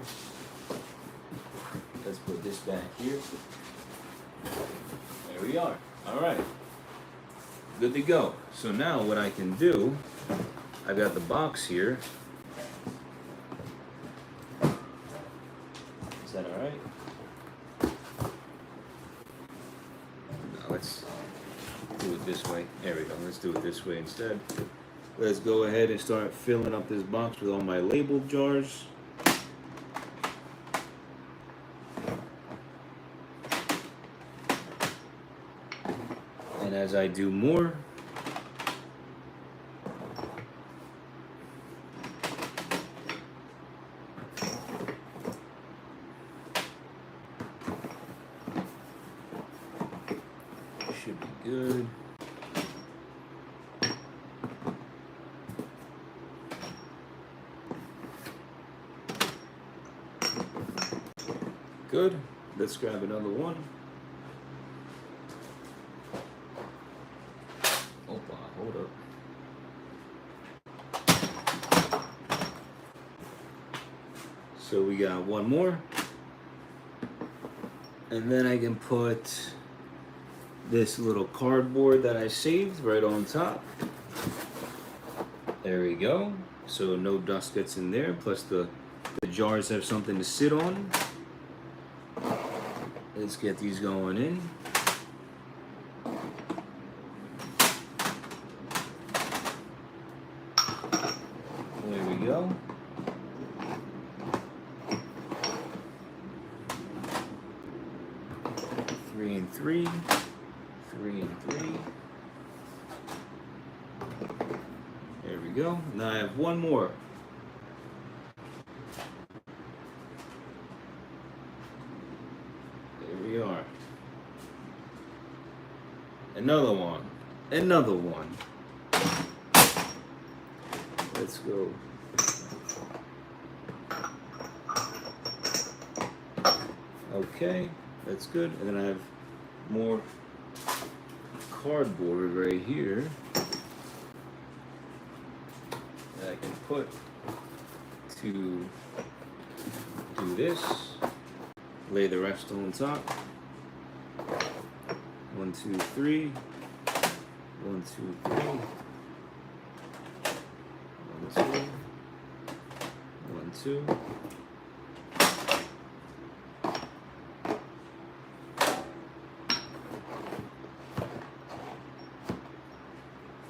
Let's put this back here. There we are. Alright. Good to go. So now what I can do, I've got the box here. Is that alright? No, let's do it this way. There we go. Let's do it this way instead. Let's go ahead and start filling up this box with all my labeled jars. And as I do more, should be good. Good. Let's grab another one. Opa, hold up. So we got one more. And then I can put this little cardboard that I saved right on top. There we go. So no dust gets in there. Plus the jars have something to sit on. Let's get these going in. 3 and 3. 3 and 3. There we go. Now I have one more. There we are. Another one. Another one. Let's go. Okay, that's good. And then I have more cardboard right here that I can put to do this. Lay the rest on top. 1, 2, 3. 1, 2, 3. 1, 2. 1, 2.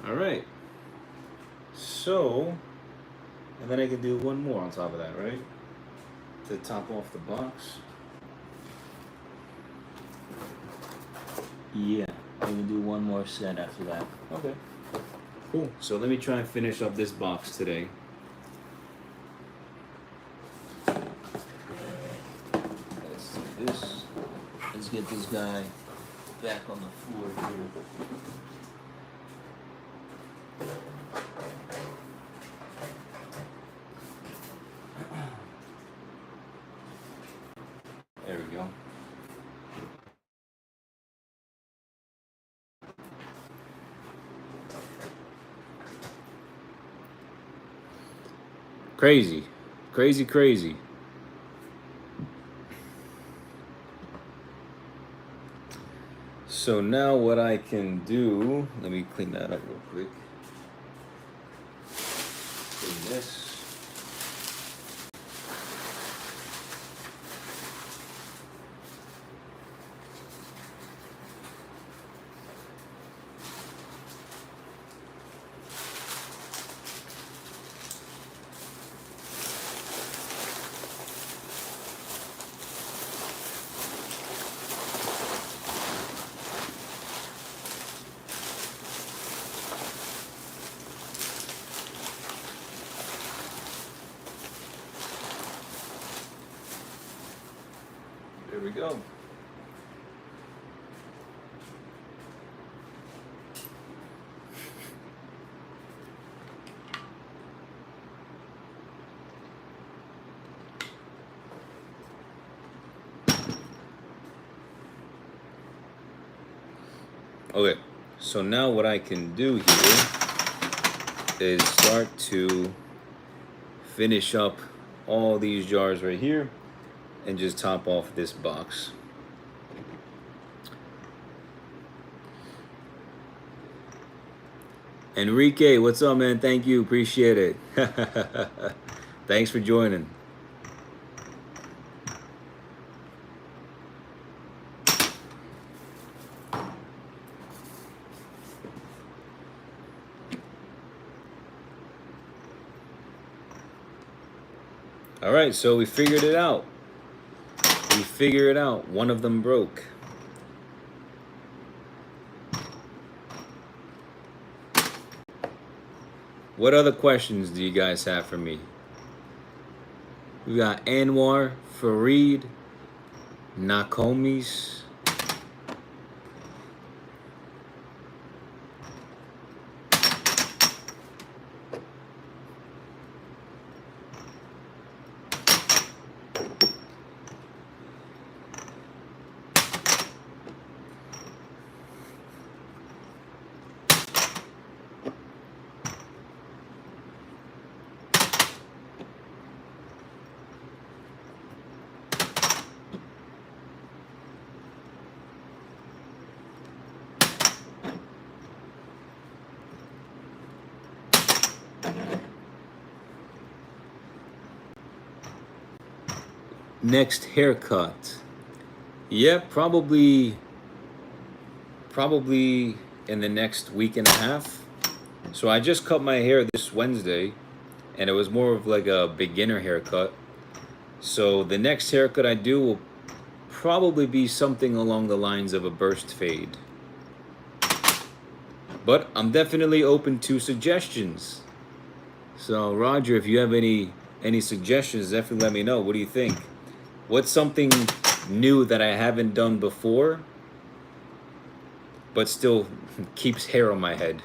All right. So, and then I can do one more on top of that, right? To top off the box. Yeah, I'm gonna do one more set after that. Okay. Cool. So let me try and finish up this box today. Let's do this. Let's get this guy back on the floor here. There we go. Crazy. Crazy, crazy. So now what I can do, let me clean that up real quick. Clean this. There we go. Okay, so now what I can do here is start to finish up all these jars right here and just top off this box. Enrique, what's up, man? Thank you, appreciate it. Thanks for joining. All right, so we figured it out. We figured it out. One of them broke. What other questions do you guys have for me? We got Anwar, Fareed, Nakomis. Next haircut. Yeah, probably in the next week and a half. So I just cut my hair this Wednesday, and it was more of like a beginner haircut. So the next haircut I do will probably be something along the lines of a burst fade. But I'm definitely open to suggestions. So Roger, if you have any suggestions, definitely let me know. What do you think? What's something new that I haven't done before, but still keeps hair on my head?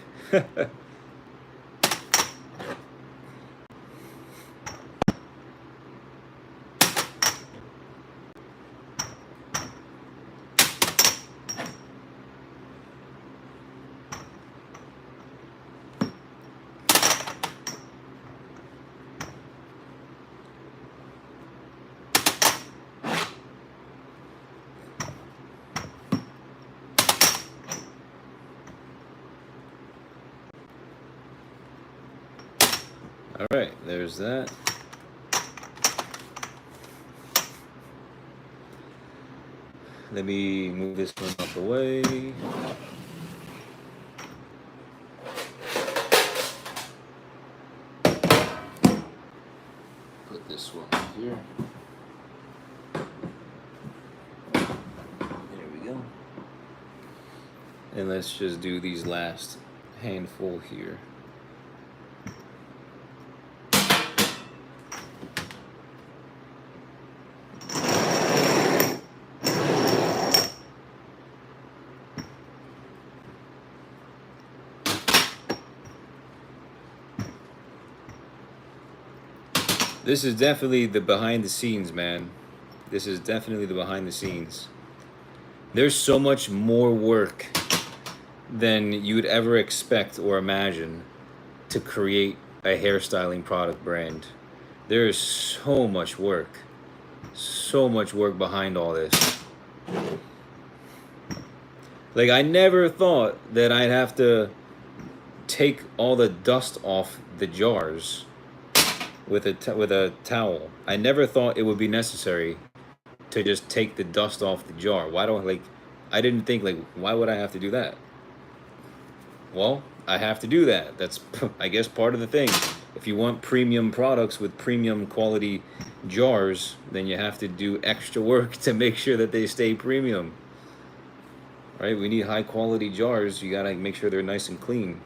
All right, there's that. Let me move this one out the way. Put this one here. There we go. And let's just do these last handful here. This is definitely the behind the scenes, man. This is definitely the behind the scenes. There's so much more work than you'd ever expect or imagine to create a hairstyling product brand. There is so much work behind all this. Like, I never thought that I'd have to take all the dust off the jars with a towel. I never thought it would be necessary to just take the dust off the jar. I didn't think, like, why would I have to do that? Well, I have to do that. That's, I guess, part of the thing. If you want premium products with premium quality jars, then you have to do extra work to make sure that they stay premium. Right? We need high quality jars. You gotta make sure they're nice and clean.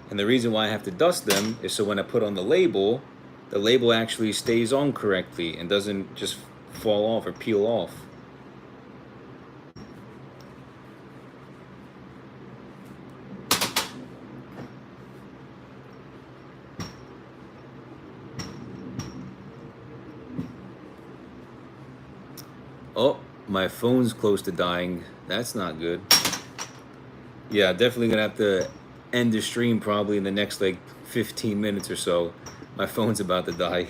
And the reason why I have to dust them is so when I put on the label actually stays on correctly and doesn't just fall off or peel off. Oh, my phone's close to dying. That's not good. Yeah, definitely gonna have to end the stream probably in the next like 15 minutes or so. My phone's about to die.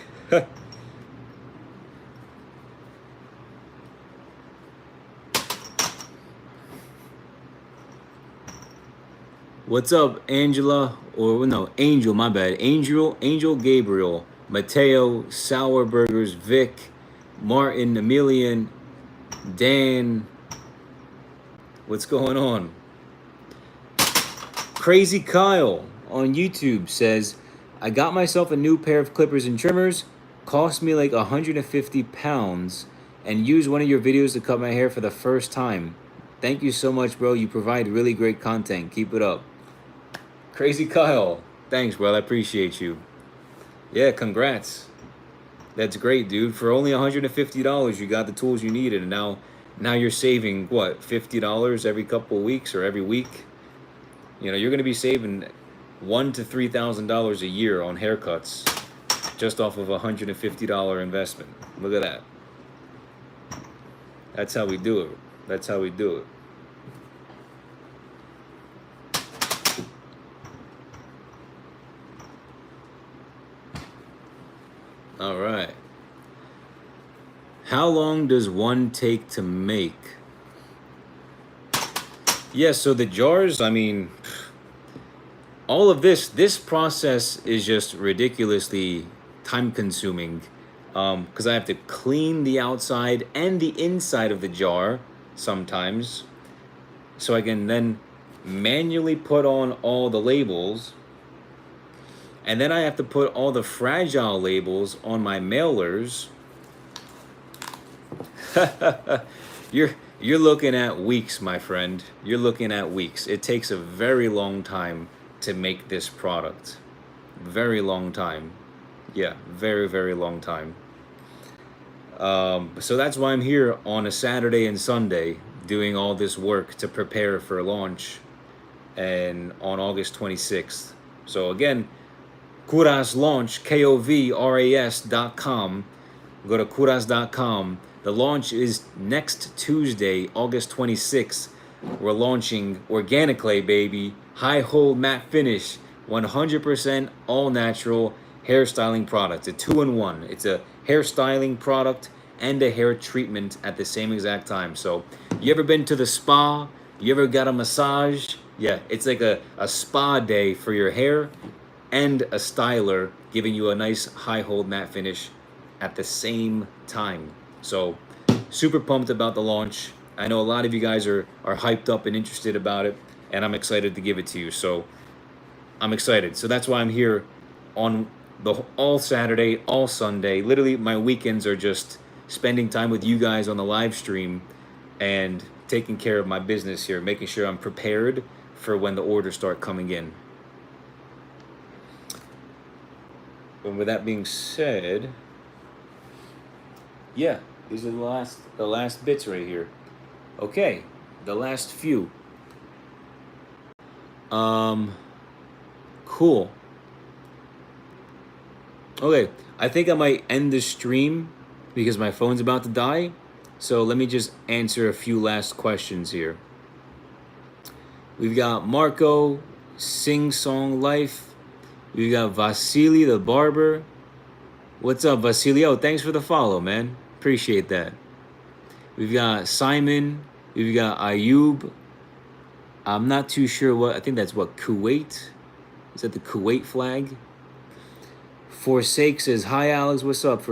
What's up, Angela? Or no, Angel, my bad. Angel Gabriel, Mateo, Sour Burgers, Vic, Martin, Emilian, Dan. What's going on? Crazy Kyle on YouTube says, I got myself a new pair of clippers and trimmers, cost me like 150 pounds, and used one of your videos to cut my hair for the first time. Thank you so much, bro. You provide really great content. Keep it up. Crazy Kyle. Thanks, bro. I appreciate you. Yeah, congrats. That's great, dude. For only $150, you got the tools you needed, and now you're saving, what, $50 every couple of weeks or every week? You know, you're going to be saving $1,000 to $3,000 a year on haircuts just off of a $150 investment. Look at that. That's how we do it. That's how we do it. All right. How long does one take to make? Yeah, so the jars, I mean, all of this process is just ridiculously time consuming because I have to clean the outside and the inside of the jar sometimes so I can then manually put on all the labels, and then I have to put all the fragile labels on my mailers. you're you're looking at weeks, my friend. You're looking at weeks. It takes a very long time to make this product. Very long time. Yeah, very, very long time. So that's why I'm here on a Saturday and Sunday doing all this work to prepare for launch and on August 26th. So again, Kouras launch, KOVRAS.com. Go to Kouras.com. The launch is next Tuesday, August 26th. We're launching Organic Clay, baby. High hold matte finish. 100% all natural hairstyling product. It's a 2-in-1. It's a hairstyling product and a hair treatment at the same exact time. So you ever been to the spa? You ever got a massage? Yeah, it's like a spa day for your hair and a styler giving you a nice high hold matte finish at the same time. So super pumped about the launch. I know a lot of you guys are hyped up and interested about it, and I'm excited to give it to you. So I'm excited. So that's why I'm here on the all Saturday, all Sunday. Literally, my weekends are just spending time with you guys on the live stream and taking care of my business here, making sure I'm prepared for when the orders start coming in. And with that being said, yeah, these are the last bits right here. Okay, the last few. Cool. Okay, I think I might end the stream because my phone's about to die. So let me just answer a few last questions here. We've got Marco, Sing Song Life. We've got Vasily the Barber. What's up, Vasilio? Thanks for the follow, man. Appreciate that. We've got Simon. We've got Ayub. I'm not too sure what. I think that's what, Kuwait? Is that the Kuwait flag? Forsake says, hi, Alex. What's up?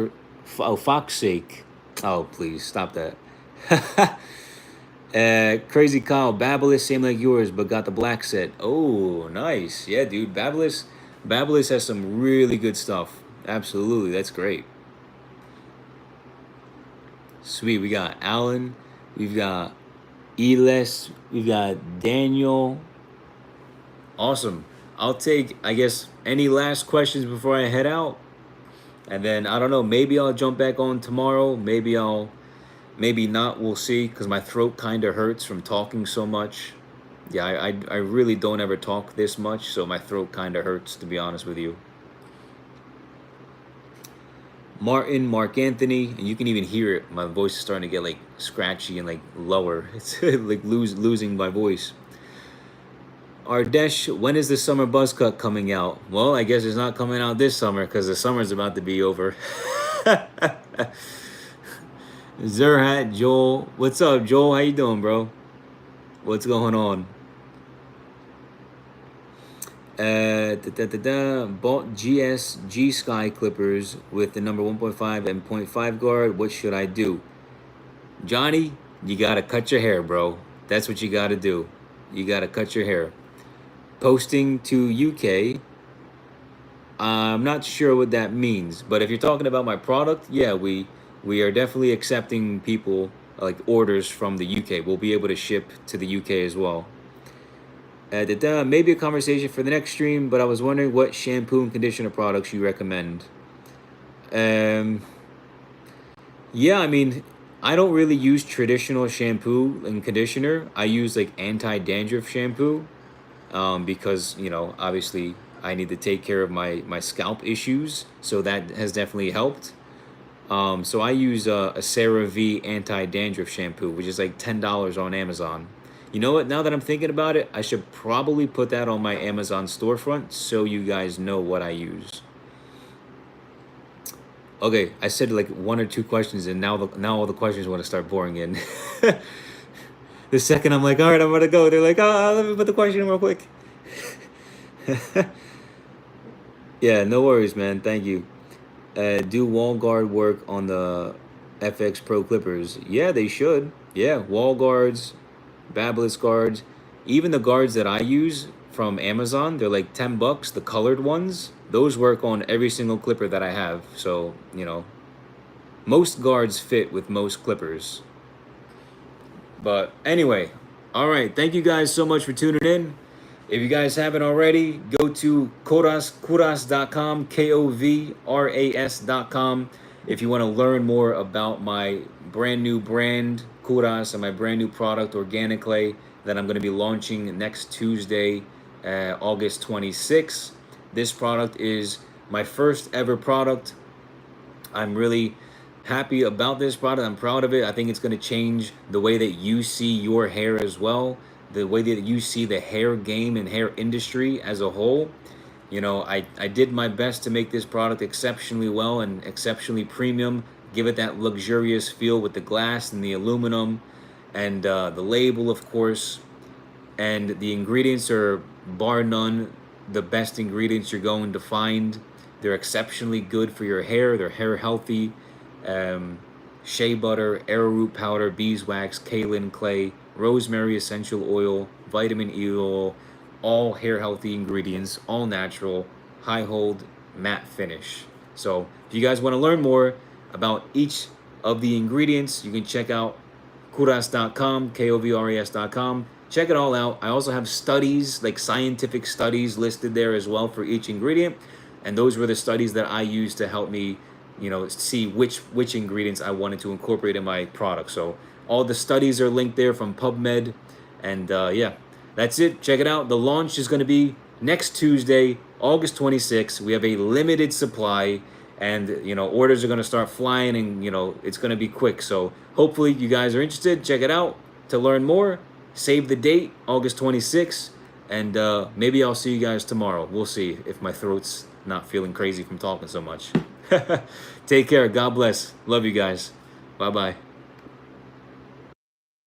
Fox sake. Oh, please, stop that. Crazy Kyle, Babyliss, same like yours, but got the black set. Oh, nice. Yeah, dude. Babyliss has some really good stuff. Absolutely. That's great. Sweet. We got Alan. We've got Eles. We've got Daniel. Awesome. I'll take, I guess, any last questions before I head out. And then, I don't know, maybe I'll jump back on tomorrow. Maybe not. We'll see, because my throat kind of hurts from talking so much. Yeah, I really don't ever talk this much, so my throat kind of hurts, to be honest with you. Mark Anthony, and you can even hear it. My voice is starting to get like scratchy and like lower. It's like losing my voice. Ardesh, when is the summer buzz cut coming out? Well, I guess it's not coming out this summer because the summer's about to be over. Zerhat, Joel. What's up, Joel? How you doing, bro? What's going on? Bought G Sky Clippers with the number 1.5 and 0.5 guard. What should I do? Johnny, you gotta cut your hair, bro. That's what you gotta do. You gotta cut your hair. Posting to UK. I'm not sure what that means, but if you're talking about my product, yeah, we are definitely accepting people, like orders from the UK. We'll be able to ship to the UK as well. Maybe a conversation for the next stream, but I was wondering what shampoo and conditioner products you recommend. Yeah, I mean, I don't really use traditional shampoo and conditioner. I use like anti-dandruff shampoo because, you know, obviously I need to take care of my scalp issues. So that has definitely helped. So I use a CeraVe anti-dandruff shampoo, which is like $10 on Amazon. You know what? Now that I'm thinking about it, I should probably put that on my Amazon storefront so you guys know what I use. Okay, I said like 1 or 2 questions, and now all the questions want to start pouring in. The second I'm like, all right, I'm gonna go. They're like, oh, let me put the question in real quick. Yeah, no worries, man. Thank you. Do wall guard work on the FX Pro Clippers? Yeah, they should. Yeah, wall guards, Babyliss guards. Even the guards that I use from Amazon, they're like $10. The colored ones, those work on every single clipper that I have. So, you know, most guards fit with most clippers. But anyway, all right. Thank you guys so much for tuning in. If you guys haven't already, go to KOVRAS.com, KOVRAS.com. If you want to learn more about my brand new brand, Kouras, and my brand new product, Organic Clay, that I'm going to be launching next Tuesday, August 26th. This product is my first ever product. I'm really happy about this product. I'm proud of it. I think it's going to change the way that you see your hair as well, the way that you see the hair game and hair industry as a whole. You know, I did my best to make this product exceptionally well and exceptionally premium, give it that luxurious feel with the glass and the aluminum and the label, of course. And the ingredients are, bar none, the best ingredients you're going to find. They're exceptionally good for your hair. They're hair healthy. Shea butter, arrowroot powder, beeswax, kaolin clay, rosemary essential oil, vitamin E oil, all hair healthy ingredients, all natural, high hold, matte finish. So if you guys want to learn more about each of the ingredients, you can check out Kouras.com, KOVRAS.com. Check it all out. I also have studies, like scientific studies listed there as well for each ingredient. And those were the studies that I used to help me, you know, see which ingredients I wanted to incorporate in my product. So all the studies are linked there from PubMed. And yeah, that's it. Check it out. The launch is going to be next Tuesday, August 26th. We have a limited supply. And, you know, orders are going to start flying and, you know, it's going to be quick. So hopefully you guys are interested. Check it out. To learn more, save the date, August 26th. And maybe I'll see you guys tomorrow. We'll see if my throat's not feeling crazy from talking so much. Take care. God bless. Love you guys. Bye-bye.